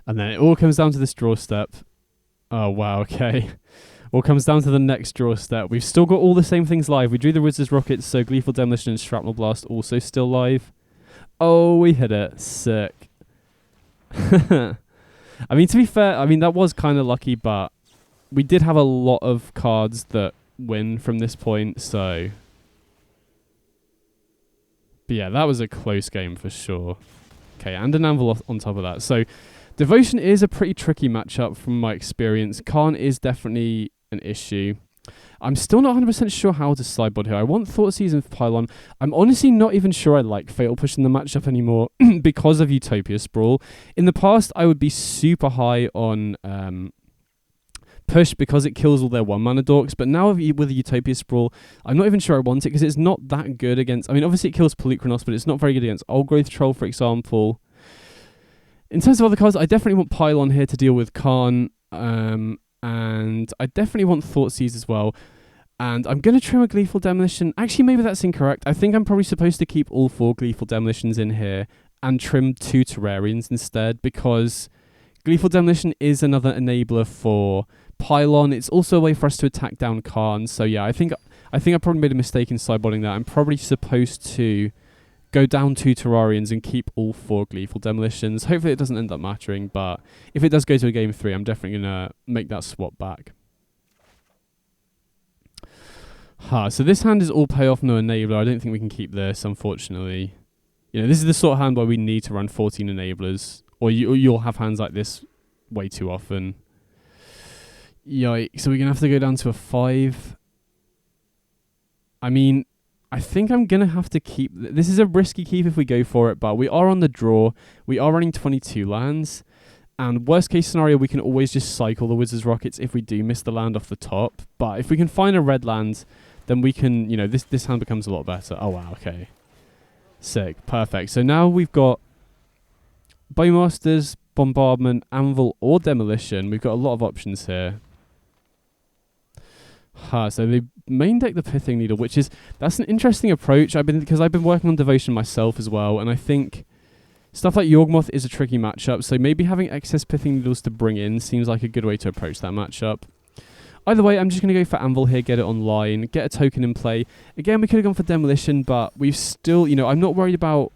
A: And then it all comes down to this draw step. Oh, wow, okay. All comes down to the next draw step. We've still got all the same things live. We drew the Wizard's Rockets, so Gleeful Demolition and Shrapnel Blast also still live. Oh, we hit it. Sick. I mean, to be fair, I mean, that was kind of lucky, but we did have a lot of cards that win from this point, so... But yeah, that was a close game for sure. Okay, and an Anvil on top of that. So, Devotion is a pretty tricky matchup from my experience. Khan is definitely an issue. I'm still not 100% sure how to sideboard here. I want Thoughtseize and Pylon. I'm honestly not even sure I like Fatal Push in the matchup anymore because of Utopia Sprawl. In the past, I would be super high on Push because it kills all their 1-mana dorks, but now with Utopia Sprawl, I'm not even sure I want it because it's not that good against... I mean, obviously it kills Polukranos, but it's not very good against Old Growth Troll, for example. In terms of other cards, I definitely want Pylon here to deal with Khan, and I definitely want Thoughtseize as well. And I'm going to trim a Gleeful Demolition. Actually, maybe that's incorrect. I think I'm probably supposed to keep all 4 Gleeful Demolitions in here and trim 2 Terrarians instead, because Gleeful Demolition is another enabler for Pylon. It's also a way for us to attack down Khan. So yeah, I think I probably made a mistake in sideboarding that. I'm probably supposed to go down 2 Terrarians and keep all 4 Gleeful Demolitions. Hopefully it doesn't end up mattering, but if it does go to a game 3, I'm definitely going to make that swap back. So this hand is all payoff, no enabler. I don't think we can keep this, unfortunately. You know, this is the sort of hand where we need to run 14 enablers, or you'll have hands like this way too often. Yikes, so we're going to have to go down to a 5. I mean, I think I'm going to have to keep... This is a risky keep if we go for it, but we are on the draw. We are running 22 lands. And worst case scenario, we can always just cycle the Wizard's Rockets if we do miss the land off the top. But if we can find a red land, then we can... You know, this hand becomes a lot better. Oh, wow, okay. Sick, perfect. So now we've got Bowmasters, Bombardment, Anvil, or Demolition. We've got a lot of options here. So they main deck the Pithing Needle, which is... That's an interesting approach. Because I've been working on Devotion myself as well, and I think stuff like Yawgmoth is a tricky matchup, so maybe having excess Pithing Needles to bring in seems like a good way to approach that matchup. Either way, I'm just going to go for Anvil here, get it online, get a token in play. Again, we could have gone for Demolition, but we've still... You know, I'm not worried about...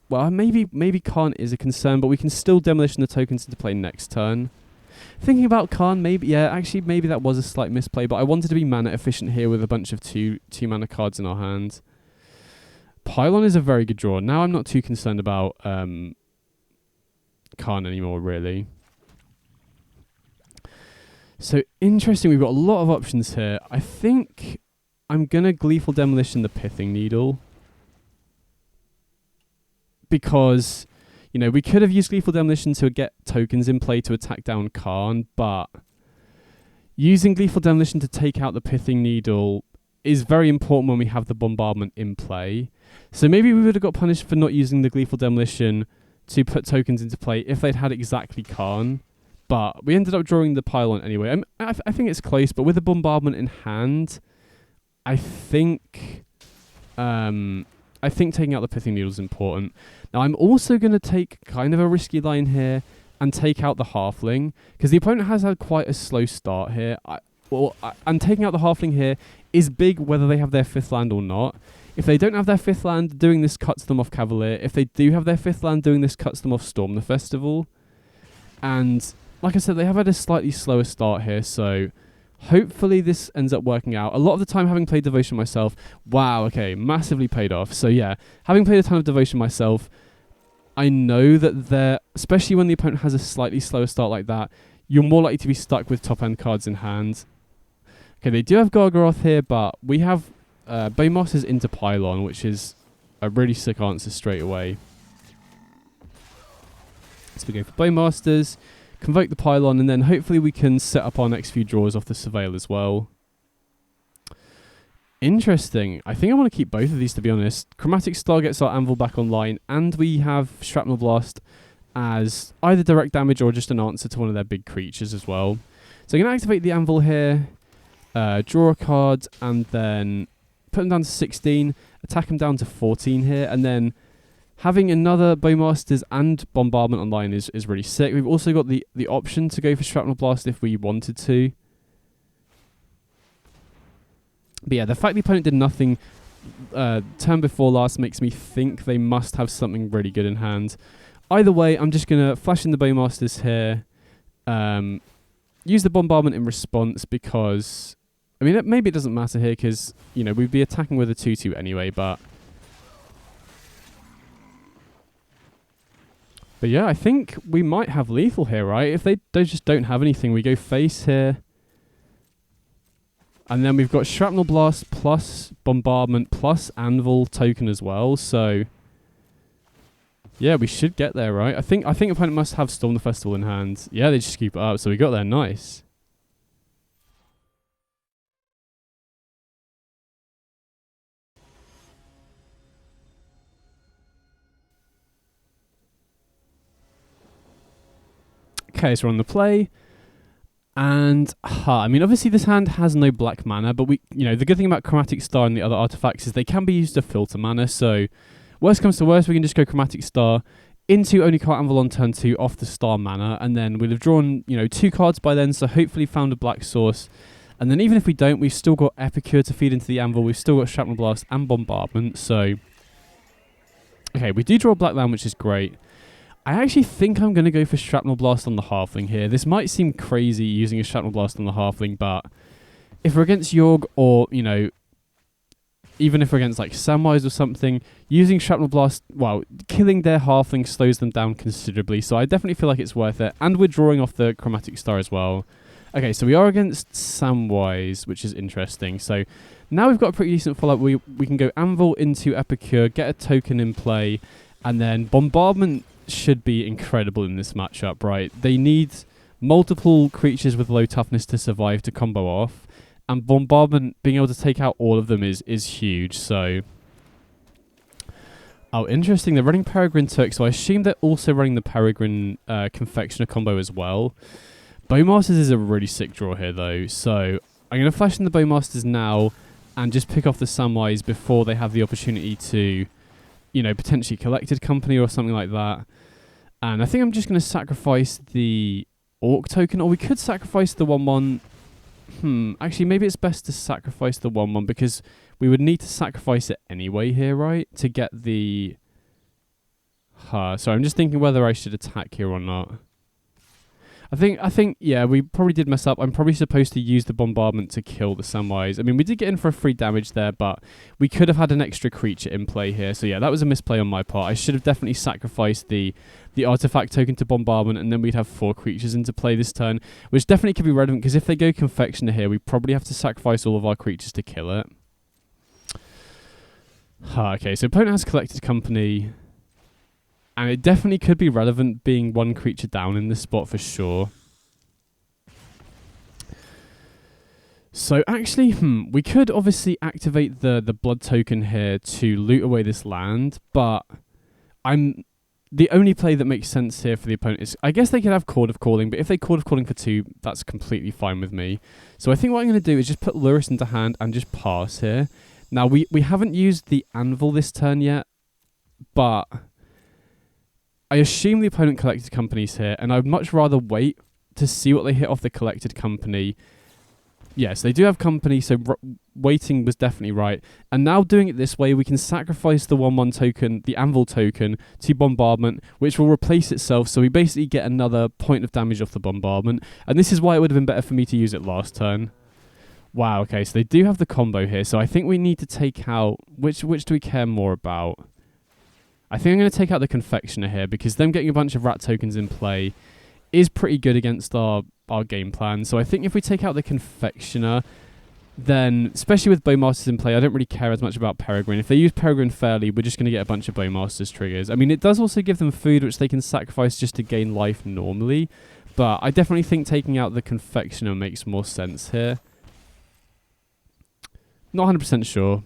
A: Well, maybe Khan is a concern, but we can still Demolition the tokens into play next turn. Thinking about Khan, maybe that was a slight misplay, but I wanted to be mana efficient here with a bunch of two mana cards in our hand. Pylon is a very good draw. Now I'm not too concerned about Khan anymore, really. So interesting, we've got a lot of options here. I think I'm going to Gleeful Demolition the Pithing Needle. Because... You know, we could have used Gleeful Demolition to get tokens in play to attack down Khan, but using Gleeful Demolition to take out the Pithing Needle is very important when we have the Bombardment in play. So maybe we would have got punished for not using the Gleeful Demolition to put tokens into play if they'd had exactly Khan. But we ended up drawing the Pylon anyway. I think it's close, but with the Bombardment in hand, I think taking out the Pithing Needle is important. Now, I'm also going to take kind of a risky line here and take out the Halfling, because the opponent has had quite a slow start here. And taking out the Halfling here is big whether they have their 5th land or not. If they don't have their 5th land, doing this cuts them off Cavalier. If they do have their 5th land, doing this cuts them off Storm the Festival. And, like I said, they have had a slightly slower start here, so... Hopefully this ends up working out. A lot of the time, having played Devotion myself, wow, okay, massively paid off. So yeah, having played a ton of Devotion myself, I know that they're, especially when the opponent has a slightly slower start like that, you're more likely to be stuck with top-end cards in hand. Okay, they do have Gargaroth here, but we have Baymasters into Pylon, which is a really sick answer straight away. So we go for Baymasters, convoke the Pylon, and then hopefully we can set up our next few draws off the Surveil as well. Interesting. I think I want to keep both of these, to be honest. Chromatic Star gets our Anvil back online, and we have Shrapnel Blast as either direct damage or just an answer to one of their big creatures as well. So I'm going to activate the Anvil here, draw a card, and then put them down to 16, attack them down to 14 here, and then having another Baymasters and Bombardment online is really sick. We've also got the option to go for Shrapnel Blast if we wanted to. But yeah, the fact the opponent did nothing turn before last makes me think they must have something really good in hand. Either way, I'm just going to flash in the Baymasters here. Use the Bombardment in response because, I mean, maybe it doesn't matter here because, you know, we'd be attacking with a 2-2 anyway, but yeah, I think we might have lethal here, right? If they just don't have anything, we go face here. And then we've got Shrapnel Blast plus Bombardment plus Anvil token as well. So yeah, we should get there, right? I think opponent must have Storm the Festival in hand. Yeah, they just scoop it up. So we got there. Nice. Okay, so we're on the play. And, I mean, obviously this hand has no black mana, but the good thing about Chromatic Star and the other artifacts is they can be used to filter mana, so worst comes to worst, we can just go Chromatic Star into Oni-Cult Anvil on turn 2 off the star mana, and then we'll have drawn, 2 cards by then, so hopefully found a black source. And then even if we don't, we've still got Epicure to feed into the Anvil, we've still got Shrapnel Blast and Bombardment, so okay, we do draw a black land, which is great. I actually think I'm going to go for Shrapnel Blast on the Halfling here. This might seem crazy using a Shrapnel Blast on the Halfling, but if we're against Yorg or, even if we're against like Samwise or something, using Shrapnel Blast, well, killing their Halfling slows them down considerably, so I definitely feel like it's worth it. And we're drawing off the Chromatic Star as well. Okay, so we are against Samwise, which is interesting. So now we've got a pretty decent follow-up. We can go Anvil into Epicure, get a token in play, and then Bombardment should be incredible in this matchup, right? They need multiple creatures with low toughness to survive to combo off, and Bombardment being able to take out all of them is huge. So, oh, interesting. They're running Peregrine Turk, so I assume they're also running the Peregrine Confectioner combo as well. Baymasters is a really sick draw here, though. So I'm going to flash in the Baymasters now and just pick off the Samwise before they have the opportunity to, potentially Collected Company or something like that. And I think I'm just going to sacrifice the Orc token, or we could sacrifice the 1-1. Actually, maybe it's best to sacrifice the 1-1 because we would need to sacrifice it anyway here, right? To get the... So I'm just thinking whether I should attack here or not. I think, yeah, we probably did mess up. I'm probably supposed to use the Bombardment to kill the Samwise. I mean, we did get in for a free damage there, but we could have had an extra creature in play here. So yeah, that was a misplay on my part. I should have definitely sacrificed the artifact token to Bombardment, and then we'd have 4 creatures into play this turn, which definitely could be relevant, because if they go Confectioner here, we probably have to sacrifice all of our creatures to kill it. Okay, so opponent has Collected Company. And it definitely could be relevant being 1 creature down in this spot for sure. So actually, we could obviously activate the blood token here to loot away this land, but the only play that makes sense here for the opponent is, I guess they could have Chord of Calling, but if they Chord of Calling for 2, that's completely fine with me. So I think what I'm going to do is just put Lurrus into hand and just pass here. Now, we haven't used the Anvil this turn yet, but I assume the opponent Collected Companies here, and I'd much rather wait to see what they hit off the Collected Company. Yes, they do have Company, so waiting was definitely right. And now doing it this way, we can sacrifice the 1-1 token, the Anvil token, to Bombardment, which will replace itself, so we basically get another point of damage off the Bombardment. And this is why it would have been better for me to use it last turn. Wow, okay, so they do have the combo here, so I think we need to take out... Which do we care more about? I think I'm going to take out the Confectioner here because them getting a bunch of rat tokens in play is pretty good against our game plan. So I think if we take out the Confectioner, then, especially with Bowmasters in play, I don't really care as much about Peregrine. If they use Peregrine fairly, we're just going to get a bunch of Bowmasters triggers. I mean, it does also give them food, which they can sacrifice just to gain life normally. But I definitely think taking out the Confectioner makes more sense here. Not 100% sure.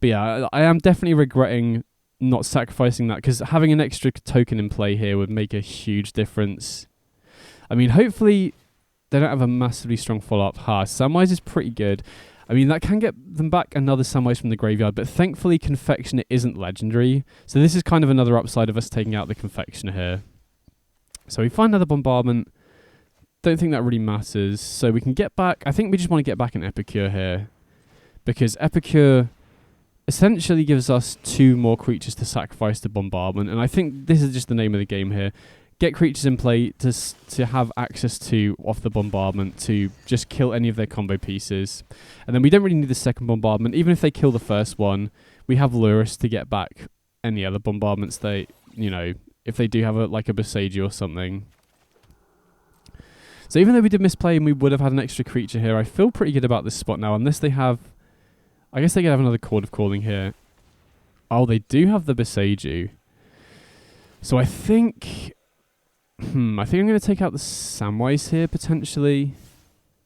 A: But yeah, I am definitely regretting not sacrificing that, because having an extra token in play here would make a huge difference. I mean, hopefully they don't have a massively strong follow-up. Samwise is pretty good. I mean, that can get them back another Samwise from the graveyard, but thankfully Confectioner isn't legendary. So this is kind of another upside of us taking out the Confectioner here. So we find another Bombardment. Don't think that really matters. So we can get back... I think we just want to get back an Epicure here, because Epicure essentially gives us 2 more creatures to sacrifice to Bombardment, and I think this is just the name of the game here. Get creatures in play to have access to off the Bombardment to just kill any of their combo pieces. And then we don't really need the second Bombardment. Even if they kill the first one, we have Lurrus to get back any other Bombardments they, you know, if they do have a Boseiju or something. So even though we did misplay and we would have had an extra creature here, I feel pretty good about this spot now, unless they have... I guess they could have another Chord of Calling here. Oh, they do have the Boseiju. So I think... I think I'm going to take out the Samwise here, potentially.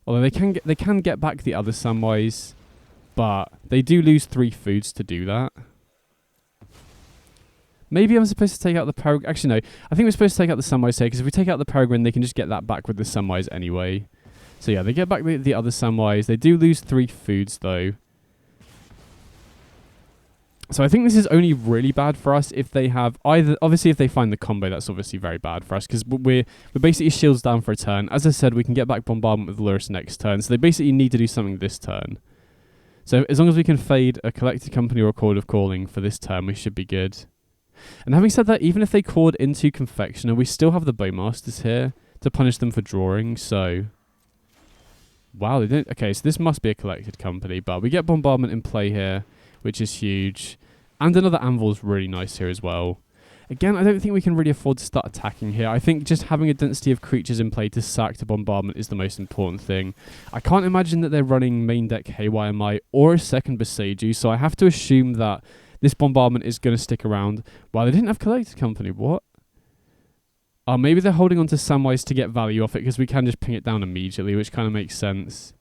A: Although they can get back the other Samwise, but they do lose 3 foods to do that. Maybe I'm supposed to take out the Peregrine. Actually, no. I think we're supposed to take out the Samwise here, because if we take out the Peregrine, they can just get that back with the Samwise anyway. So yeah, they get back the other Samwise. They do lose 3 foods, though. So I think this is only really bad for us if they have either... Obviously, if they find the combo, that's obviously very bad for us, because we're basically shields down for a turn. As I said, we can get back Bombardment with Lurrus next turn, so they basically need to do something this turn. So as long as we can fade a Collected Company or a Chord of Calling for this turn, we should be good. And having said that, even if they chord into Confectioner, we still have the Bowmasters here to punish them for drawing, so... Wow, they didn't... Okay, so this must be a Collected Company, but we get Bombardment in play here, which is huge. And another Anvil is really nice here as well. Again, I don't think we can really afford to start attacking here. I think just having a density of creatures in play to sack to Bombardment is the most important thing. I can't imagine that they're running main deck Haywire Might or a second Boseiju, so I have to assume that this Bombardment is going to stick around. Wow, they didn't have Collected Company. What? Oh, maybe they're holding on to Samwise to get value off it, because we can just ping it down immediately, which kind of makes sense.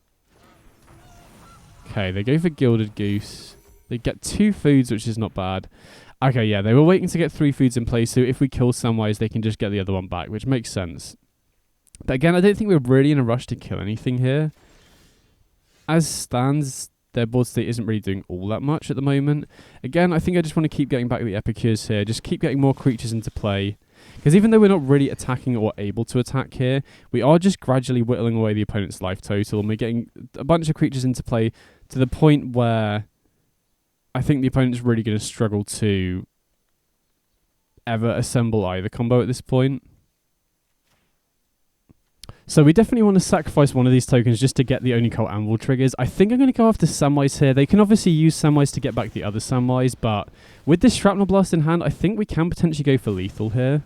A: Okay, they go for Gilded Goose. They get 2 foods, which is not bad. Okay, yeah, they were waiting to get 3 foods in place, so if we kill Samwise, they can just get the other one back, which makes sense. But again, I don't think we're really in a rush to kill anything here. As stands, their board state isn't really doing all that much at the moment. Again, I think I just want to keep getting back the Epicures here, just keep getting more creatures into play. Because even though we're not really attacking or able to attack here, we are just gradually whittling away the opponent's life total, and we're getting a bunch of creatures into play to the point where I think the opponent's really going to struggle to ever assemble either combo at this point. So we definitely want to sacrifice one of these tokens just to get the Oni-Cult Anvil triggers. I think I'm going to go after Samwise here. They can obviously use Samwise to get back the other Samwise, but with this Shrapnel Blast in hand, I think we can potentially go for lethal here.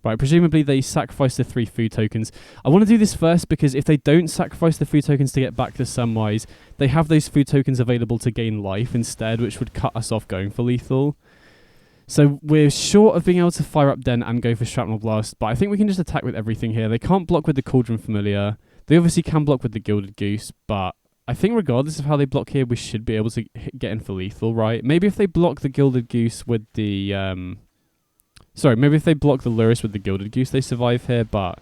A: Right, presumably they sacrifice the 3 food tokens. I want to do this first because if they don't sacrifice the food tokens to get back the Samwise, they have those food tokens available to gain life instead, which would cut us off going for lethal. So we're short of being able to fire up Den and go for Shrapnel Blast, but I think we can just attack with everything here. They can't block with the Cauldron Familiar. They obviously can block with the Gilded Goose, but I think regardless of how they block here, we should be able to get in for lethal, right? Maybe if they block the Gilded Goose with the... maybe if they block the Lurrus with the Gilded Goose, they survive here, but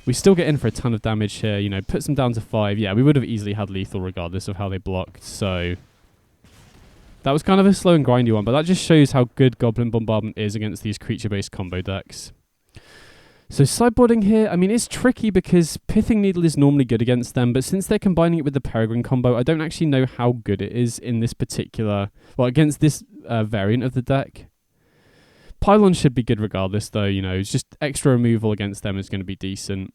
A: we still get in for a ton of damage here. You know, puts them down to 5. Yeah, we would have easily had lethal regardless of how they blocked, so... That was kind of a slow and grindy one, but that just shows how good Goblin Bombardment is against these creature-based combo decks. So sideboarding here, I mean, it's tricky because Pithing Needle is normally good against them, but since they're combining it with the Peregrine combo, I don't actually know how good it is in this particular... Well, against this variant of the deck. Pylon should be good regardless, though, you know. It's just extra removal against them is going to be decent.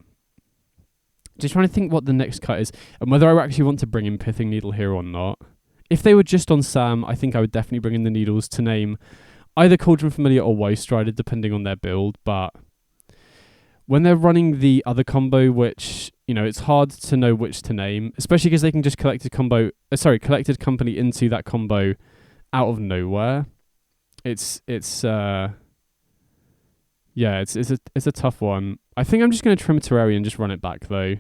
A: Just trying to think what the next cut is, and whether I actually want to bring in Pithing Needle here or not. If they were just on Sam, I think I would definitely bring in the Needles to name either Cauldron Familiar or Woe Strider, depending on their build, but when they're running the other combo, which, you know, it's hard to know which to name, especially because they can just collected company into that combo out of nowhere. It's a tough one. I think I'm just going to trim Terraria and just run it back, though.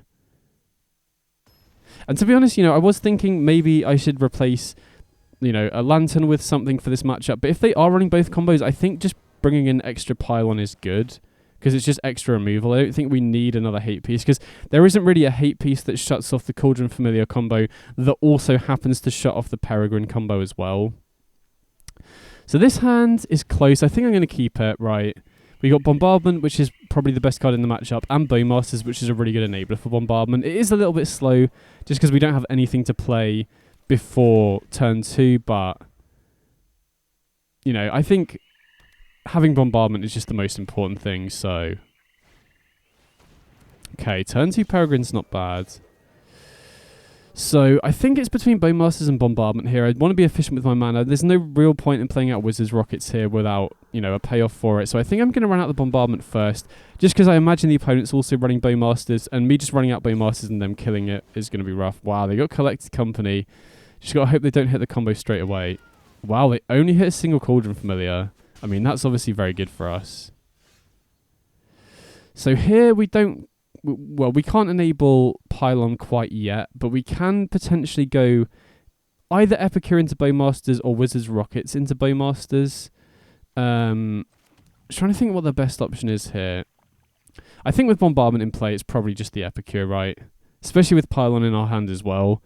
A: And to be honest, you know, I was thinking maybe I should replace, you know, a Lantern with something for this matchup. But if they are running both combos, I think just bringing in extra Pylon is good, because it's just extra removal. I don't think we need another hate piece, because there isn't really a hate piece that shuts off the Cauldron Familiar combo that also happens to shut off the Peregrine combo as well. So this hand is close. I think I'm going to keep it, right? We got Bombardment, which is probably the best card in the matchup, and Bowmasters, which is a really good enabler for Bombardment. It is a little bit slow, just because we don't have anything to play before turn 2, but, you know, I think having Bombardment is just the most important thing, so... Okay, turn 2 Peregrine's not bad. So, I think it's between Bowmasters and Bombardment here. I want to be efficient with my mana. There's no real point in playing out Wizard's Rockets here without, you know, a payoff for it. So I think I'm going to run out the Bombardment first, just because I imagine the opponent's also running Bowmasters, and me just running out Bowmasters and them killing it is going to be rough. Wow, they got Collected Company. Just got to hope they don't hit the combo straight away. Wow, they only hit a single Cauldron Familiar. I mean, that's obviously very good for us. So here we don't... Well, we can't enable Pylon quite yet, but we can potentially go either Epicure into Bowmasters or Wizard's Rockets into Bowmasters. Trying to think what the best option is here. I think with Bombardment in play, it's probably just the Epicure, right? Especially with Pylon in our hand as well.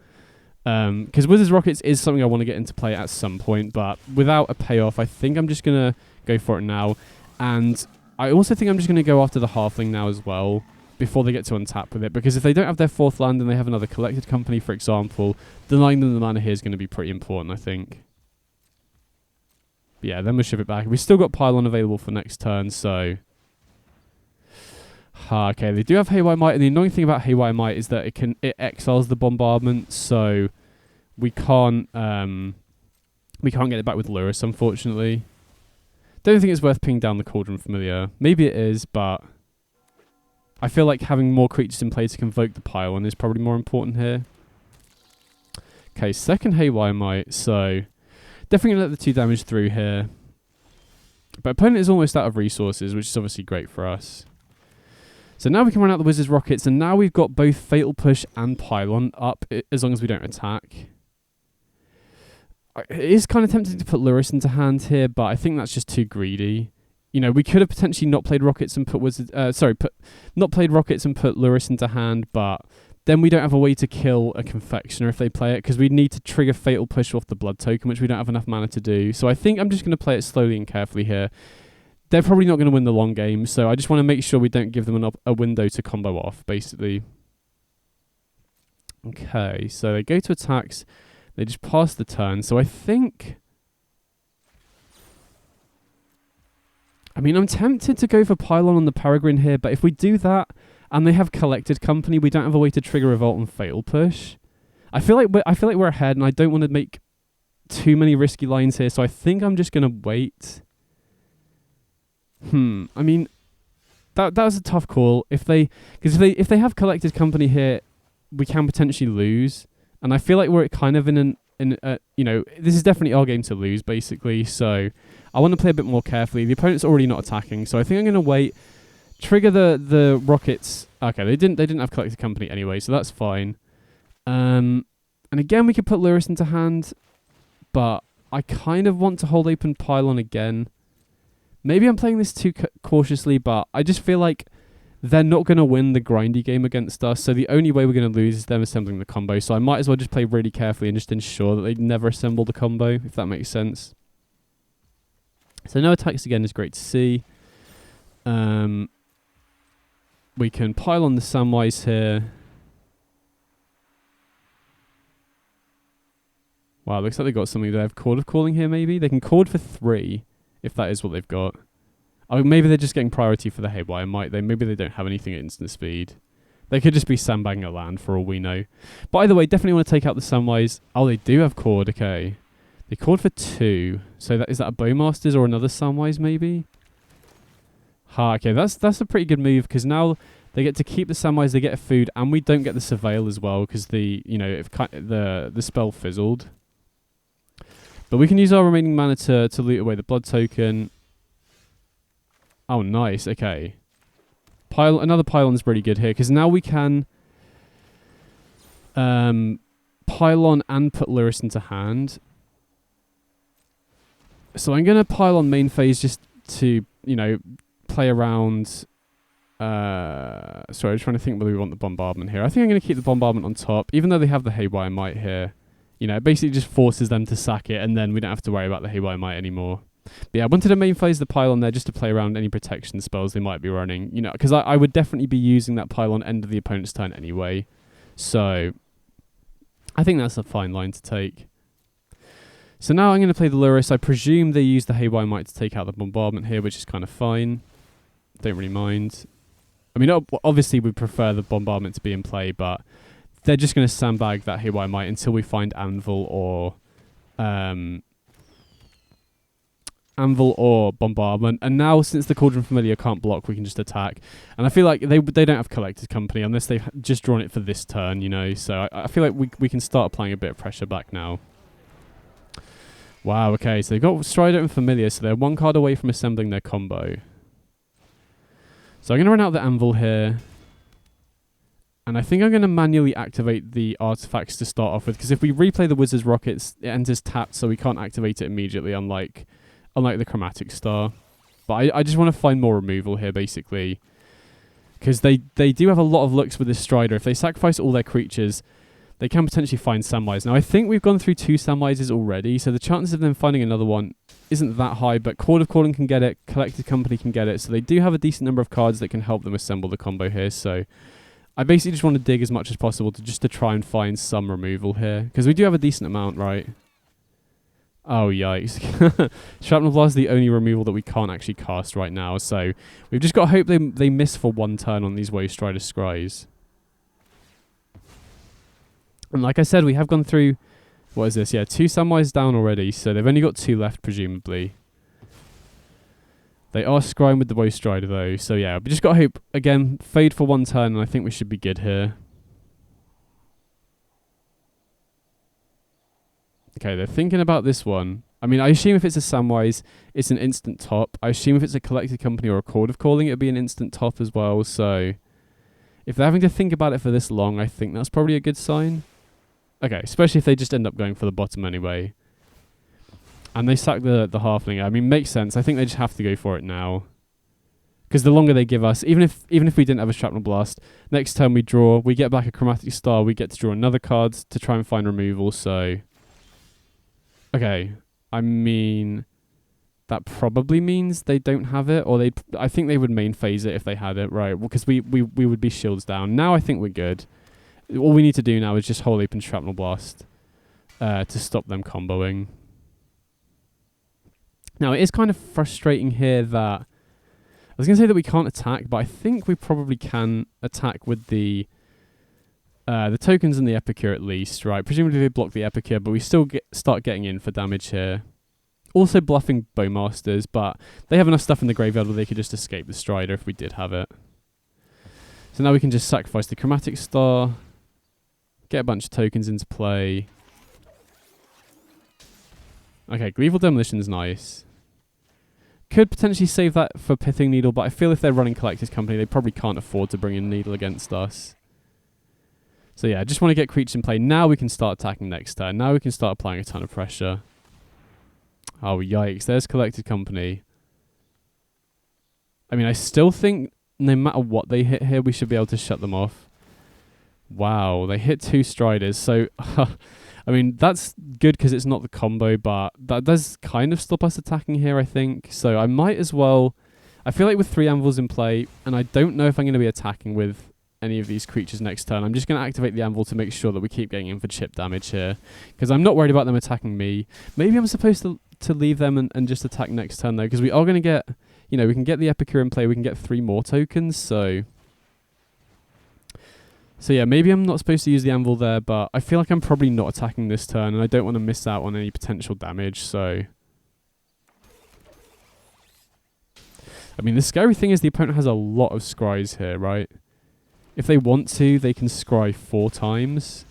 A: Because Wizard's Rockets is something I want to get into play at some point, but without a payoff, I think I'm just going to go for it now. And I also think I'm just going to go after the Halfling now as well, before they get to untap with it, because if they don't have their 4th land and they have another Collected Company, for example, denying them the mana here is going to be pretty important, I think. But yeah, then we'll ship it back. We've still got Pylon available for next turn, so... okay, they do have Haywire Might, and the annoying thing about Haywire Might is that it exiles the Bombardment, so we can't get it back with Lurrus, unfortunately. Don't think it's worth pinging down the Cauldron Familiar. Maybe it is, but... I feel like having more creatures in play to convoke the Pylon is probably more important here. Okay, second Haywire Might, so definitely going to let the 2 damage through here. But opponent is almost out of resources, which is obviously great for us. So now we can run out the Wizard's Rockets, and now we've got both Fatal Push and Pylon up, as long as we don't attack. It is kind of tempting to put Lurrus into hand here, but I think that's just too greedy. You know, we could have potentially not played Rockets and put not played Rockets and put Lurrus into hand, but then we don't have a way to kill a Confectioner if they play it, because we need to trigger Fatal Push off the Blood Token, which we don't have enough mana to do. So I think I'm just going to play it slowly and carefully here. They're probably not going to win the long game, so I just want to make sure we don't give them a window to combo off, basically. Okay, so they go to attacks. They just pass the turn. So I think... I mean, I'm tempted to go for Pylon on the Peregrine here, but if we do that and they have Collected Company, we don't have a way to trigger Revolt and Fatal Push. I feel like we're ahead, and I don't want to make too many risky lines here, so I think I'm just going to wait. I mean, that was a tough call. If they have Collected Company here, we can potentially lose, and I feel like we're kind of in you know, this is definitely our game to lose, basically. So I want to play a bit more carefully. The opponent's already not attacking, so I think I'm going to wait, trigger the Rockets. Okay, they didn't have Collected Company anyway, so that's fine. And again, we could put Lurrus into hand, but I kind of want to hold open Pylon again. Maybe I'm playing this too cautiously, but I just feel like they're not going to win the grindy game against us, so the only way we're going to lose is them assembling the combo, so I might as well just play really carefully and just ensure that they never assemble the combo, if that makes sense. So no attacks again is great to see. We can pile on the Samwise here. Wow, looks like they've got something. They have Chord of Calling here, maybe? They can Chord for 3, if that is what they've got. Oh, maybe they're just getting priority for the Haywire Might. Maybe they don't have anything at instant speed. They could just be sandbagging a land for all we know. But either way, definitely want to take out the Samwise. Oh, they do have Chord, okay. They called for 2. So is that a Bowmasters or another Samwise maybe? Okay, that's a pretty good move, because now they get to keep the Samwise, they get food, and we don't get the Surveil as well, because the spell fizzled. But we can use our remaining mana to loot away the blood token. Oh, nice. Okay. Another pylon's pretty good here, because now we can pylon and put Lurrus into hand. So I'm going to pylon main phase just to, play around. Sorry, I'm trying to think whether we want the bombardment here. I think I'm going to keep the bombardment on top, even though they have the Haywire Might here. It basically just forces them to sack it, and then we don't have to worry about the Haywire Might anymore. But yeah, I wanted to main phase the pylon there just to play around any protection spells they might be running. Because I would definitely be using that pylon end of the opponent's turn anyway. So I think that's a fine line to take. So now I'm going to play the Lurrus. I presume they use the Haywire Might to take out the bombardment here, which is kind of fine. Don't really mind. I mean, obviously we prefer the bombardment to be in play, but they're just going to sandbag that Haywire Might until we find Anvil or Bombardment. And now, since the Cauldron Familiar can't block, we can just attack. And I feel like they don't have Collector's Company unless they've just drawn it for this turn, So I feel like we can start applying a bit of pressure back now. Wow, okay, so they've got Strider and Familiar, so they're 1 card away from assembling their combo. So I'm going to run out the Anvil here. And I think I'm going to manually activate the artifacts to start off with, because if we replay the Wizard's Rockets, it enters tapped, so we can't activate it immediately, unlike the Chromatic Star. But I just want to find more removal here, basically. Because they do have a lot of looks with this Strider. If they sacrifice all their creatures, they can potentially find Samwise. Now, I think we've gone through 2 Samwises already, so the chances of them finding another one isn't that high, but Chord of Calling can get it, Collected Company can get it, so they do have a decent number of cards that can help them assemble the combo here, so I basically just want to dig as much as possible to try and find some removal here, because we do have a decent amount, right? Oh, yikes. Shrapnel Blast is the only removal that we can't actually cast right now, so we've just got to hope they miss for 1 turn on these Wave Strider Scries. And like I said, we have gone through, what is this? Yeah, 2 Samwise down already, so they've only got 2 left, presumably. They are scrying with the Woe Strider, though, so yeah, we just got to hope, again, fade for 1 turn, and I think we should be good here. Okay, they're thinking about this one. I mean, I assume if it's a Samwise, it's an instant top. I assume if it's a Collected Company or a Chord of Calling, it would be an instant top as well, so if they're having to think about it for this long, I think that's probably a good sign. Okay, especially if they just end up going for the bottom anyway. And they sack the Halfling. I mean, makes sense. I think they just have to go for it now. Because the longer they give us, even if we didn't have a Shrapnel Blast, next turn we draw, we get back a Chromatic Star, we get to draw another card to try and find removal, so okay. I mean, that probably means they don't have it, or I think they would main phase it if they had it, right? Because we would be shields down. Now I think we're good. All we need to do now is just hold open Shrapnel Blast to stop them comboing. Now, it is kind of frustrating here that I was going to say that we can't attack, but I think we probably can attack with the tokens and the Epicure at least, right? Presumably they block the Epicure, but we still start getting in for damage here. Also bluffing Bowmasters, but they have enough stuff in the graveyard where they could just escape the Strider if we did have it. So now we can just sacrifice the Chromatic Star, get a bunch of tokens into play. Okay, Gleeful Demolition is nice. Could potentially save that for Pithing Needle, but I feel if they're running Collector's Company, they probably can't afford to bring in Needle against us. So yeah, I just want to get creatures in play. Now we can start attacking next turn. Now we can start applying a ton of pressure. Oh, yikes. There's Collector's Company. I mean, I still think no matter what they hit here, we should be able to shut them off. Wow, they hit 2 Striders. So, I mean, that's good because it's not the combo, but that does kind of stop us attacking here, I think. So I might as well... I feel like with 3 Anvils in play, and I don't know if I'm going to be attacking with any of these creatures next turn, I'm just going to activate the Anvil to make sure that we keep getting in for chip damage here. Because I'm not worried about them attacking me. Maybe I'm supposed to leave them and just attack next turn, though, because we are going to get... You know, we can get the Epicure in play, we can get 3 more tokens, so... So yeah, maybe I'm not supposed to use the anvil there, but I feel like I'm probably not attacking this turn, and I don't want to miss out on any potential damage, so... I mean, the scary thing is the opponent has a lot of scries here, right? If they want to, they can scry 4 times.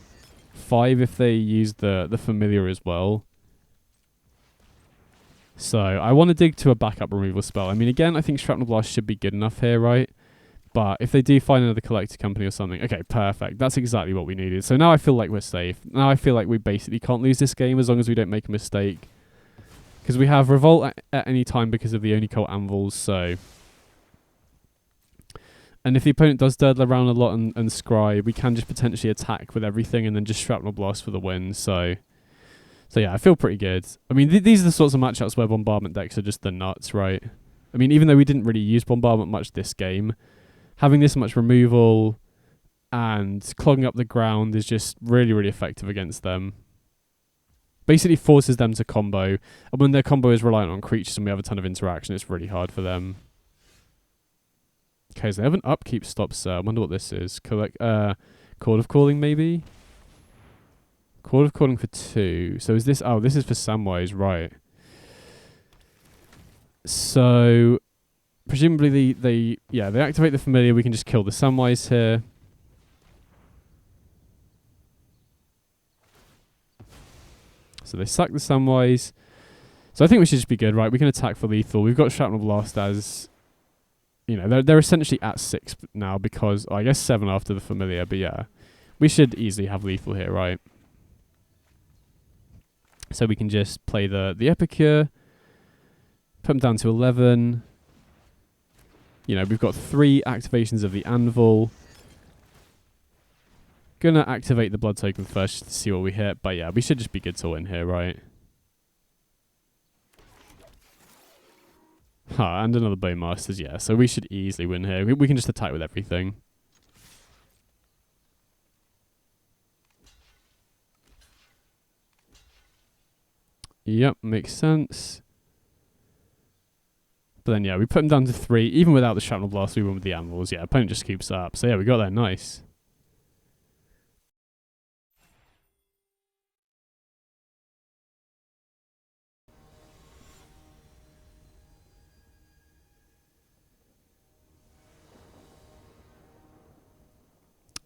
A: 5 if they use the familiar as well. So, I want to dig to a backup removal spell. I mean, again, I think Shrapnel Blast should be good enough here, right? But if they do find another collector company or something... Okay, perfect. That's exactly what we needed. So now I feel like we're safe. Now I feel like we basically can't lose this game as long as we don't make a mistake. Because we have Revolt at any time because of the Oni-Cult Anvils, so... And if the opponent does durdle around a lot and scry, we can just potentially attack with everything and then just Shrapnel Blast for the win, so yeah, I feel pretty good. I mean, these are the sorts of matchups where Bombardment decks are just the nuts, right? I mean, even though we didn't really use Bombardment much this game, having this much removal and clogging up the ground is just really, really effective against them. Basically forces them to combo, and when their combo is reliant on creatures and we have a ton of interaction, it's really hard for them. Okay, so they have an upkeep stop, sir. I wonder what this is. Chord of Calling, maybe? Chord of Calling for 2. So is this... Oh, this is for Samwise, right. So, presumably they activate the familiar. We can just kill the Samwise here. So they sack the Samwise. So I think we should just be good, right? We can attack for lethal. We've got Shrapnel Blast as... You know, they're essentially at 6 now because... I guess 7 after the familiar, but yeah. We should easily have lethal here, right? So we can just play the Epicure. Put them down to 11. You know, we've got 3 activations of the Anvil. Gonna activate the Blood Token first just to see what we hit. But yeah, we should just be good to win here, right? And another Bowmasters, yeah. So we should easily win here. We can just attack with everything. Yep, makes sense. But then, yeah, we put him down to 3. Even without the Shrapnel Blast, we win with the Anvils. Yeah, opponent just scoops up. So yeah, we got there. Nice.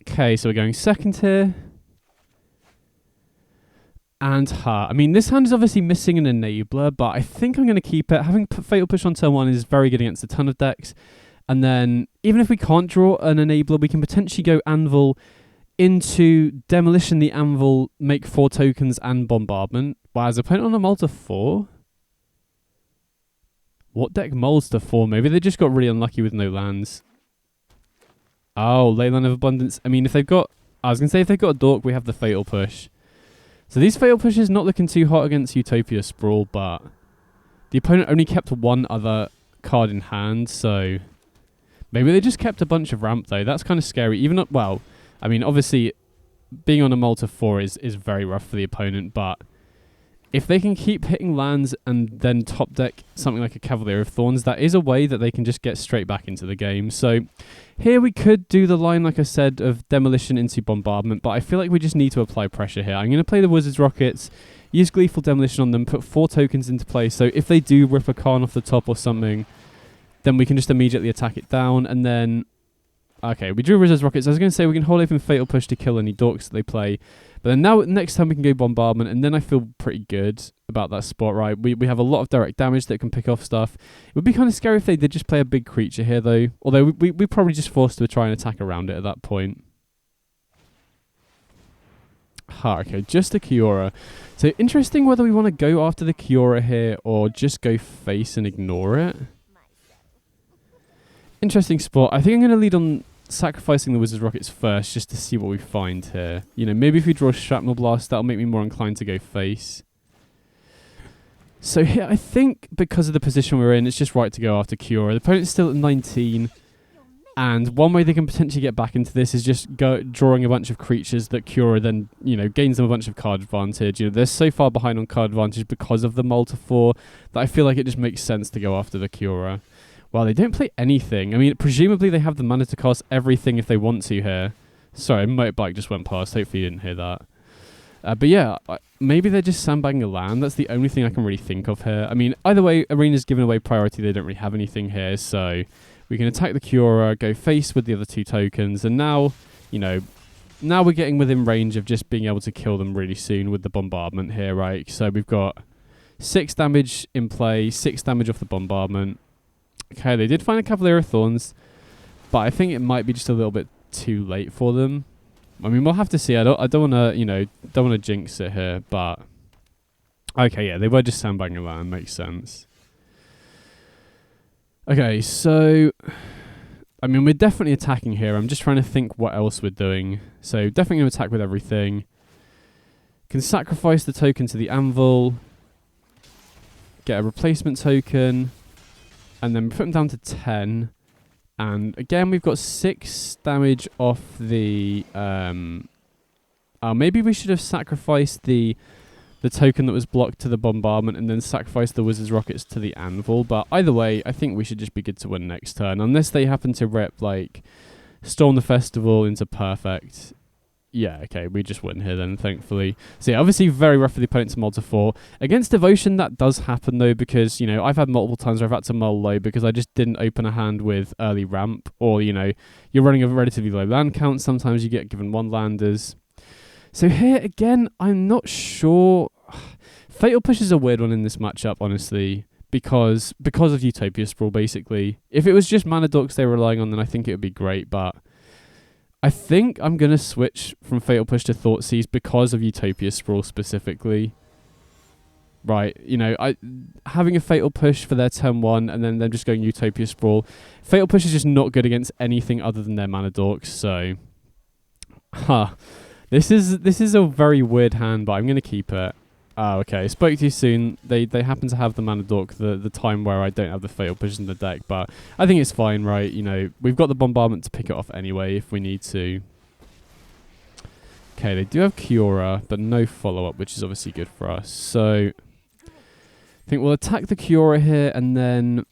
A: Okay, so we're going second here. And I mean, this hand is obviously missing an enabler, but I think I'm going to keep it. Having Fatal Push on turn 1 is very good against a ton of decks. And then, even if we can't draw an enabler, we can potentially go Anvil into Demolition the Anvil, make 4 tokens and Bombardment. Wow, as opponent on a mull to 4? What deck mulls to 4? Maybe they just got really unlucky with no lands. Oh, Leyline of Abundance. I mean, if they've got... I was going to say, if they've got a Dork, we have the Fatal Push. So these Fatal Pushes not looking too hot against Utopia Sprawl, but the opponent only kept 1 other card in hand, so... Maybe they just kept a bunch of ramp, though. That's kind of scary. Even, well, I mean, obviously, being on a mull to 4 is very rough for the opponent, but... If they can keep hitting lands and then top deck something like a Cavalier of Thorns, that is a way that they can just get straight back into the game. So here we could do the line, like I said, of Demolition into Bombardment, but I feel like we just need to apply pressure here. I'm going to play the Wizards Rockets, use Gleeful Demolition on them, put 4 tokens into play, so if they do rip a Karn off the top or something, then we can just immediately attack it down, and then... Okay, we drew Wizards Rockets. I was going to say we can hold open Fatal Push to kill any Dorks that they play. But then now, next time we can go Bombardment, and then I feel pretty good about that spot, right? We have a lot of direct damage that can pick off stuff. It would be kind of scary if they did just play a big creature here, though. Although we're probably just forced to try and attack around it at that point. Okay, just a Kiora. So interesting whether we want to go after the Kiora here or just go face and ignore it. Interesting spot. I think I'm going to lead on sacrificing the Wizards Rockets first just to see what we find here. You know, maybe if we draw Shrapnel Blast, that'll make me more inclined to go face. So here, I think because of the position we're in, it's just right to go after Kiora. The opponent's still at 19, and one way they can potentially get back into this is just drawing a bunch of creatures that Kiora then, you know, gains them a bunch of card advantage. You know, they're so far behind on card advantage because of the mull to 4 that I feel like it just makes sense to go after the Kiora. Well, they don't play anything. I mean, presumably they have the mana to cast everything if they want to here. Sorry, motorbike just went past. Hopefully you didn't hear that. But yeah, maybe they're just sandbagging a land. That's the only thing I can really think of here. I mean, either way, Arena's giving away priority. They don't really have anything here, so we can attack the Cura, go face with the other 2 tokens, and now, you know, now we're getting within range of just being able to kill them really soon with the bombardment here, right? So we've got 6 damage in play, 6 damage off the bombardment. Okay, they did find a Cavalier of Thorns, but I think it might be just a little bit too late for them. I mean, we'll have to see. I don't want to, you know, don't want to jinx it here, but okay, yeah, they were just sandbagging around. Makes sense. Okay, so I mean, we're definitely attacking here. I'm just trying to think what else we're doing. So definitely going to attack with everything. Can sacrifice the token to the anvil, get a replacement token, and then put them down to 10. And again, we've got 6 damage off the... maybe we should have sacrificed the token that was blocked to the bombardment and then sacrificed the wizard's rockets to the anvil. But either way, I think we should just be good to win next turn. Unless they happen to rip, like, Storm the Festival into perfect. Yeah, okay, we just win here then, thankfully. So yeah, obviously very rough for the opponent to mull to 4. Against Devotion, that does happen though, because, you know, I've had multiple times where I've had to mull low because I just didn't open a hand with early ramp, or, you know, you're running a relatively low land count. Sometimes you get given 1 landers. So here, again, I'm not sure. Fatal Push is a weird one in this matchup, honestly, because of Utopia Sprawl, basically. If it was just mana dorks they were relying on, then I think it would be great, but I think I'm going to switch from Fatal Push to Thoughtseize because of Utopia Sprawl specifically. Right, you know, having a Fatal Push for their turn 1 and then them just going Utopia Sprawl. Fatal Push is just not good against anything other than their mana dorks, so... This is a very weird hand, but I'm going to keep it. Oh, okay. Spoke too soon. They happen to have the mana dork the time where I don't have the Fatal Push in the deck, but I think it's fine, right? You know, we've got the bombardment to pick it off anyway if we need to. Okay, they do have Cura, but no follow-up, which is obviously good for us. So I think we'll attack the Cura here, and then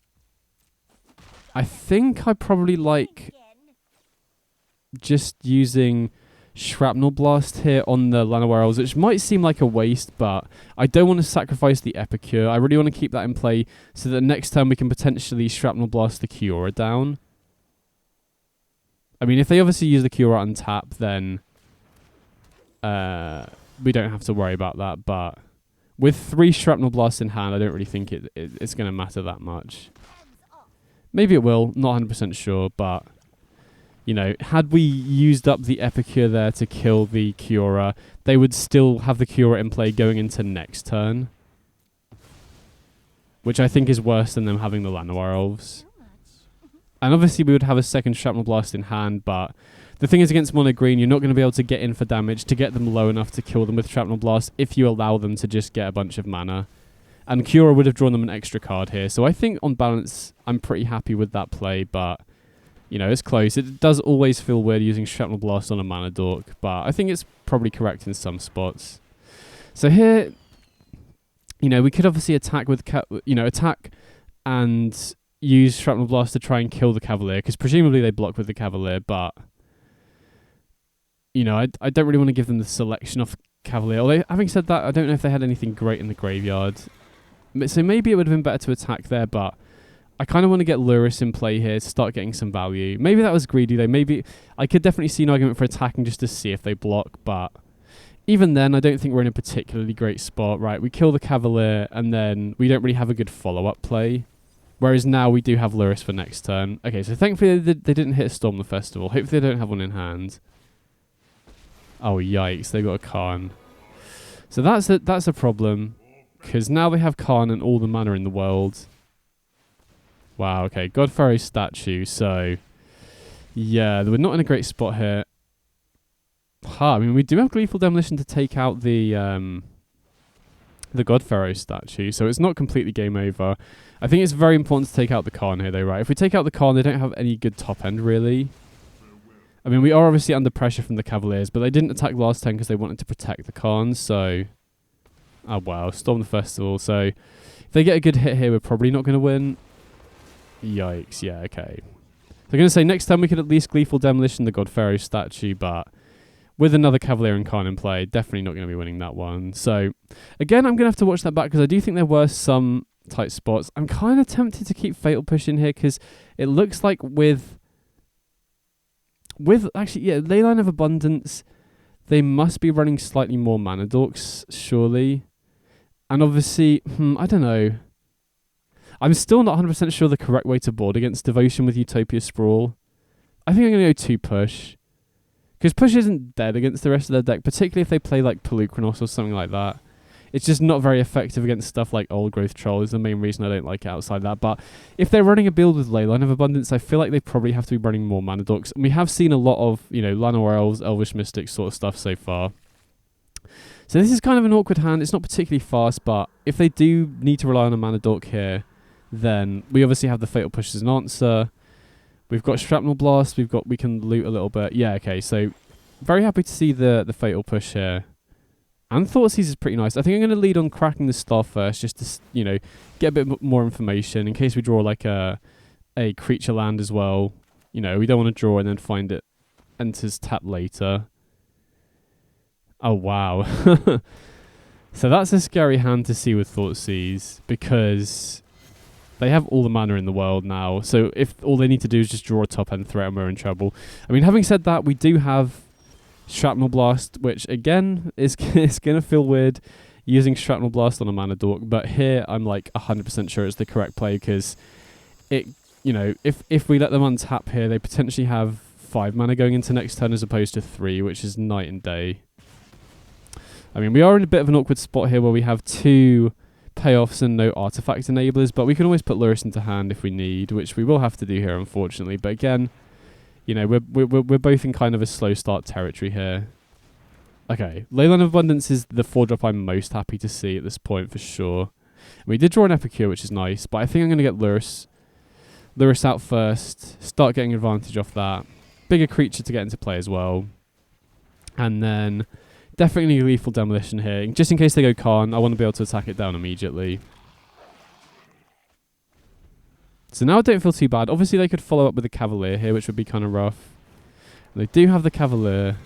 A: I think I probably like just using Shrapnel Blast here on the Llanowar, which might seem like a waste, but I don't want to sacrifice the Epicure. I really want to keep that in play so that next time we can potentially Shrapnel Blast the Cura down. I mean, if they obviously use the Cura on tap, then we don't have to worry about that, but with 3 Shrapnel Blasts in hand, I don't really think it's going to matter that much. Maybe it will, not 100% sure, but... You know, had we used up the Epicure there to kill the Cura, they would still have the Cura in play going into next turn. Which I think is worse than them having the Llanowar Elves. And obviously we would have a second Shrapnel Blast in hand, but the thing is against mono green, you're not going to be able to get in for damage to get them low enough to kill them with Shrapnel Blast if you allow them to just get a bunch of mana. And Cura would have drawn them an extra card here. So I think on balance, I'm pretty happy with that play, but... You know, it's close. It does always feel weird using Shrapnel Blast on a mana dork, but I think it's probably correct in some spots. So here, you know, we could obviously attack with, attack and use Shrapnel Blast to try and kill the Cavalier, because presumably they block with the Cavalier, but, you know, I don't really want to give them the selection off Cavalier. Although, having said that, I don't know if they had anything great in the graveyard. So maybe it would have been better to attack there, but... I kind of want to get Lurrus in play here to start getting some value. Maybe that was greedy though. Maybe I could definitely see an argument for attacking just to see if they block, but even then I don't think we're in a particularly great spot. Right, we kill the Cavalier and then we don't really have a good follow-up play. Whereas now we do have Lurrus for next turn. Okay, so thankfully they didn't hit Storm the Festival. Hopefully they don't have one in hand. Oh yikes, they got a Khan. So that's a problem, because now they have Khan and all the mana in the world. Wow, okay, God Pharaoh's statue, so... Yeah, we're not in a great spot here. I mean, we do have Gleeful Demolition to take out the God Pharaoh statue, so it's not completely game over. I think it's very important to take out the Khan here, though, right? If we take out the Khan, they don't have any good top end, really. I mean, we are obviously under pressure from the Cavaliers, but they didn't attack last turn because they wanted to protect the Khan, so... Oh, wow, Storm the Festival, so... If they get a good hit here, we're probably not going to win. Yikes, yeah, okay. I'm going to say next time we could at least Gleeful Demolition the God Pharaoh statue, but with another Cavalier and Khan in play, definitely not going to be winning that one. So, again, I'm going to have to watch that back because I do think there were some tight spots. I'm kind of tempted to keep Fatal Push in here because it looks like with actually, yeah, Leyline of Abundance, they must be running slightly more mana dorks, surely. And obviously, I don't know. I'm still not 100% sure the correct way to board against Devotion with Utopia Sprawl. I think I'm going to go 2 push. Because push isn't dead against the rest of their deck, particularly if they play like Pelucranos or something like that. It's just not very effective against stuff like Old Growth Troll is the main reason I don't like it outside that. But if they're running a build with Leyline of Abundance, I feel like they probably have to be running more mana dorks. And we have seen a lot of, Llanowar Elves, Elvish Mystics sort of stuff so far. So this is kind of an awkward hand. It's not particularly fast, but if they do need to rely on a mana dork here, then we obviously have the Fatal Push as an answer. We've got Shrapnel Blast. We can loot a little bit. Yeah, okay. So very happy to see the Fatal Push here. And Thoughtseize is pretty nice. I think I'm going to lead on cracking the star first, just to get a bit more information in case we draw like a creature land as well. We don't want to draw and then find it enters tap later. Oh wow. So that's a scary hand to see with Thoughtseize because they have all the mana in the world now. So if all they need to do is just draw a top end threat and we're in trouble. I mean, having said that, we do have Shrapnel Blast, which again is going to feel weird using Shrapnel Blast on a mana dork, but here I'm like 100% sure it's the correct play because it, if we let them untap here, they potentially have 5 mana going into next turn as opposed to 3, which is night and day. I mean, we are in a bit of an awkward spot here where we have 2 payoffs and no artifact enablers, but we can always put Lurrus into hand if we need, which we will have to do here, unfortunately. But again, we're both in kind of a slow start territory here. Okay, Leyline of Abundance is the 4-drop I'm most happy to see at this point for sure. We did draw an Epicure, which is nice, but I think I'm going to get Lurrus out first, start getting advantage off that. Bigger creature to get into play as well. And then definitely Gleeful Demolition here. Just in case they go Khan, I want to be able to attack it down immediately. So now I don't feel too bad. Obviously they could follow up with a Cavalier here, which would be kind of rough. They do have the Cavalier.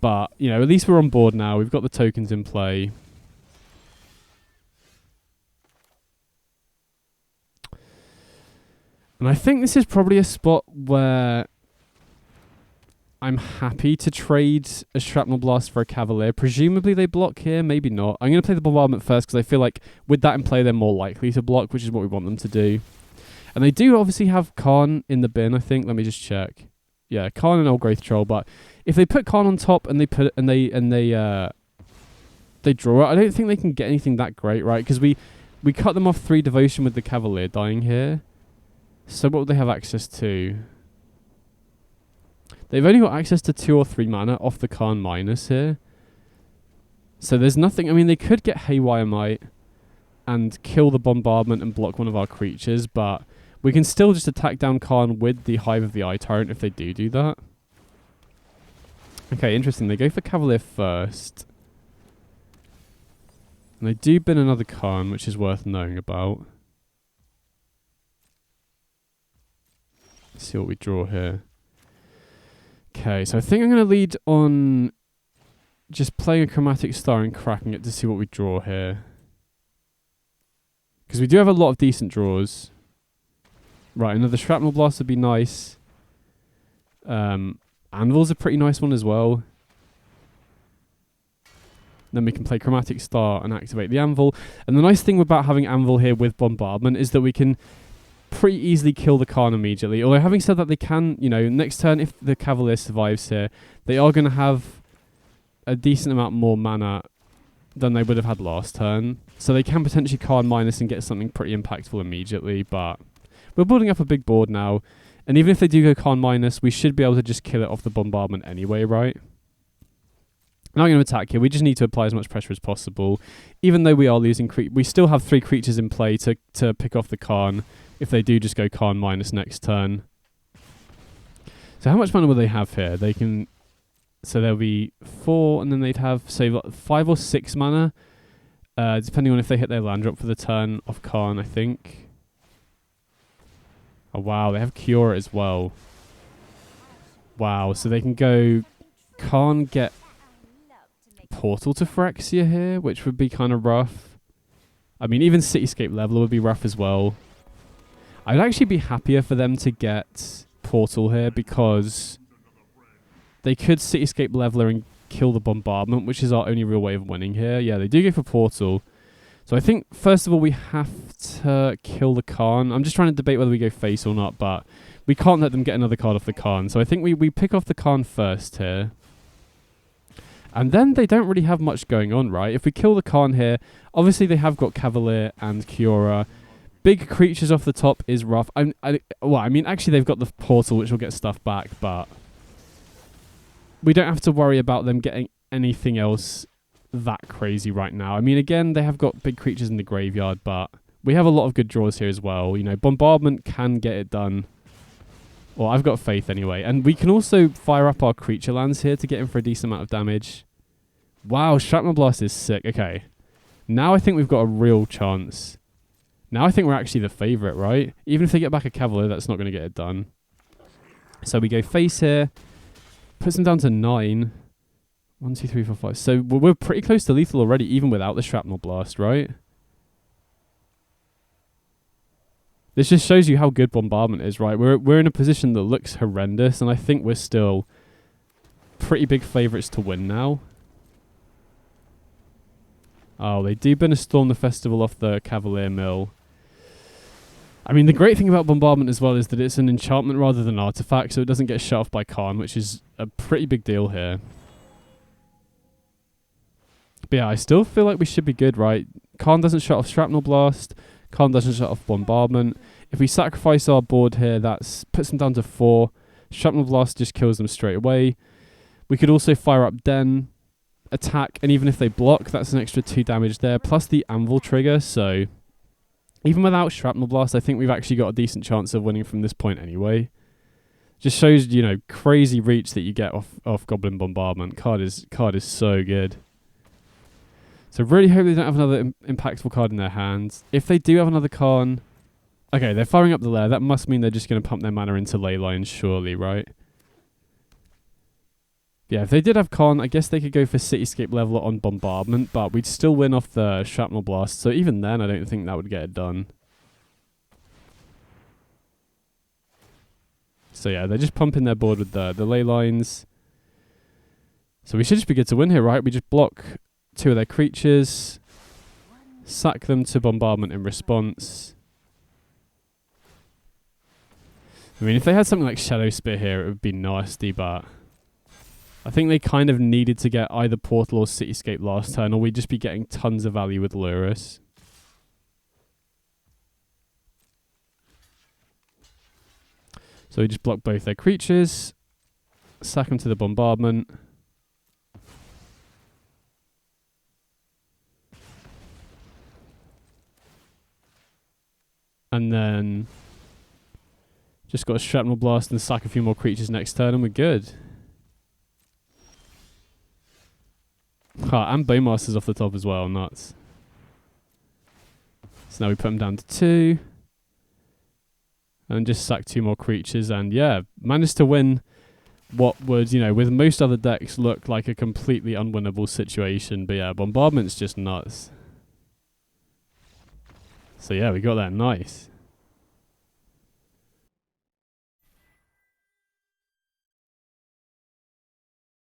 A: But, at least we're on board now. We've got the tokens in play. And I think this is probably a spot where I'm happy to trade a Shrapnel Blast for a Cavalier. Presumably they block here, maybe not. I'm going to play the Bombardment first because I feel like with that in play they're more likely to block, which is what we want them to do. And they do obviously have Khan in the bin, I think. Let me just check. Yeah, Khan and Old Growth Troll, but if they put Khan on top and they draw it, I don't think they can get anything that great, right? Because we cut them off 3 Devotion with the Cavalier dying here. So what would they have access to? They've only got access to 2 or 3 mana off the Khan minus here. So there's nothing. I mean, they could get Haywire Might and kill the Bombardment and block one of our creatures, but we can still just attack down Khan with the Hive of the Eye Tyrant if they do that. Okay, interesting. They go for Cavalier first. And they do bin another Khan, which is worth knowing about. Let's see what we draw here. Okay, so I think I'm going to lead on just playing a Chromatic Star and cracking it to see what we draw here. Because we do have a lot of decent draws. Right, another Shrapnel Blast would be nice. Anvil's a pretty nice one as well. Then we can play Chromatic Star and activate the Anvil. And the nice thing about having Anvil here with Bombardment is that we can pretty easily kill the Khan immediately. Although having said that, they can, next turn if the Cavalier survives here, they are going to have a decent amount more mana than they would have had last turn. So they can potentially Khan minus and get something pretty impactful immediately, but we're building up a big board now. And even if they do go Khan minus, we should be able to just kill it off the Bombardment anyway, right? Now I'm going to attack here. We just need to apply as much pressure as possible. Even though we are losing, we still have 3 creatures in play to pick off the Khan if they do just go Khan minus next turn. So how much mana will they have here? They can... So there'll be 4, and then they'd have, say, 5 or 6 mana, depending on if they hit their land drop for the turn of Khan, I think. Oh, wow. They have Cure as well. Wow. So they can go... Can't get Portal to Phyrexia here, which would be kind of rough. I mean, even Cityscape Leveler would be rough as well. I'd actually be happier for them to get Portal here because they could Cityscape Leveler and kill the Bombardment, which is our only real way of winning here. Yeah, they do go for Portal. So I think, first of all, we have to kill the Khan. I'm just trying to debate whether we go face or not, but we can't let them get another card off the Khan. So I think we pick off the Khan first here. And then they don't really have much going on, right? If we kill the Khan here, obviously they have got Cavalier and Kiora. Big creatures off the top is rough. I mean, actually they've got the Portal, which will get stuff back, but we don't have to worry about them getting anything else that crazy right now. I mean, again, they have got big creatures in the graveyard, but we have a lot of good draws here as well. You know, Bombardment can get it done. Well, I've got faith anyway. And we can also fire up our creature lands here to get in for a decent amount of damage. Wow, Shrapnel Blast is sick. Okay. Now I think we've got a real chance. Now I think we're actually the favourite, right? Even if they get back a Cavalier, that's not going to get it done. So we go face here. Puts them down to 9. 1, 2, 3, 4, 5. So we're pretty close to lethal already, even without the Shrapnel Blast, right? This just shows you how good Bombardment is, right? We're in a position that looks horrendous, and I think we're still pretty big favourites to win now. Oh, they do Burn Storm the Festival off the Cavalier Mill. I mean, the great thing about Bombardment as well is that it's an enchantment rather than artifact, so it doesn't get shut off by Khan, which is a pretty big deal here. But yeah, I still feel like we should be good, right? Khan doesn't shut off Shrapnel Blast. Khan doesn't shut off Bombardment. If we sacrifice our board here, that puts them down to 4. Shrapnel Blast just kills them straight away. We could also fire up Den, attack, and even if they block, that's an extra 2 damage there, plus the Anvil trigger, so even without Shrapnel Blast, I think we've actually got a decent chance of winning from this point anyway. Just shows, you know, crazy reach that you get off Goblin Bombardment. Card is so good. So really hope they don't have another impactful card in their hands. If they do have another Khan... Okay, they're firing up the lair. That must mean they're just going to pump their mana into ley lines, surely, right? Yeah, if they did have Khan, I guess they could go for Cityscape Leveler on Bombardment, but we'd still win off the Shrapnel Blast. So even then, I don't think that would get it done. So yeah, they're just pumping their board with the ley lines. So we should just be good to win here, right? We just block 2 of their creatures, sack them to Bombardment in response. I mean, if they had something like Shadow Spear here, it would be nasty, but I think they kind of needed to get either Portal or Cityscape last turn, or we'd just be getting tons of value with Lurrus. So we just block both their creatures, sack them to the Bombardment. And then just got a Shrapnel Blast and sack a few more creatures next turn and we're good. And Bowmaster's off the top as well, nuts. So now we put them down to 2. And just sack 2 more creatures and yeah, managed to win what would, you know, with most other decks look like a completely unwinnable situation. But yeah, Bombardment's just nuts. So yeah, we got that, nice.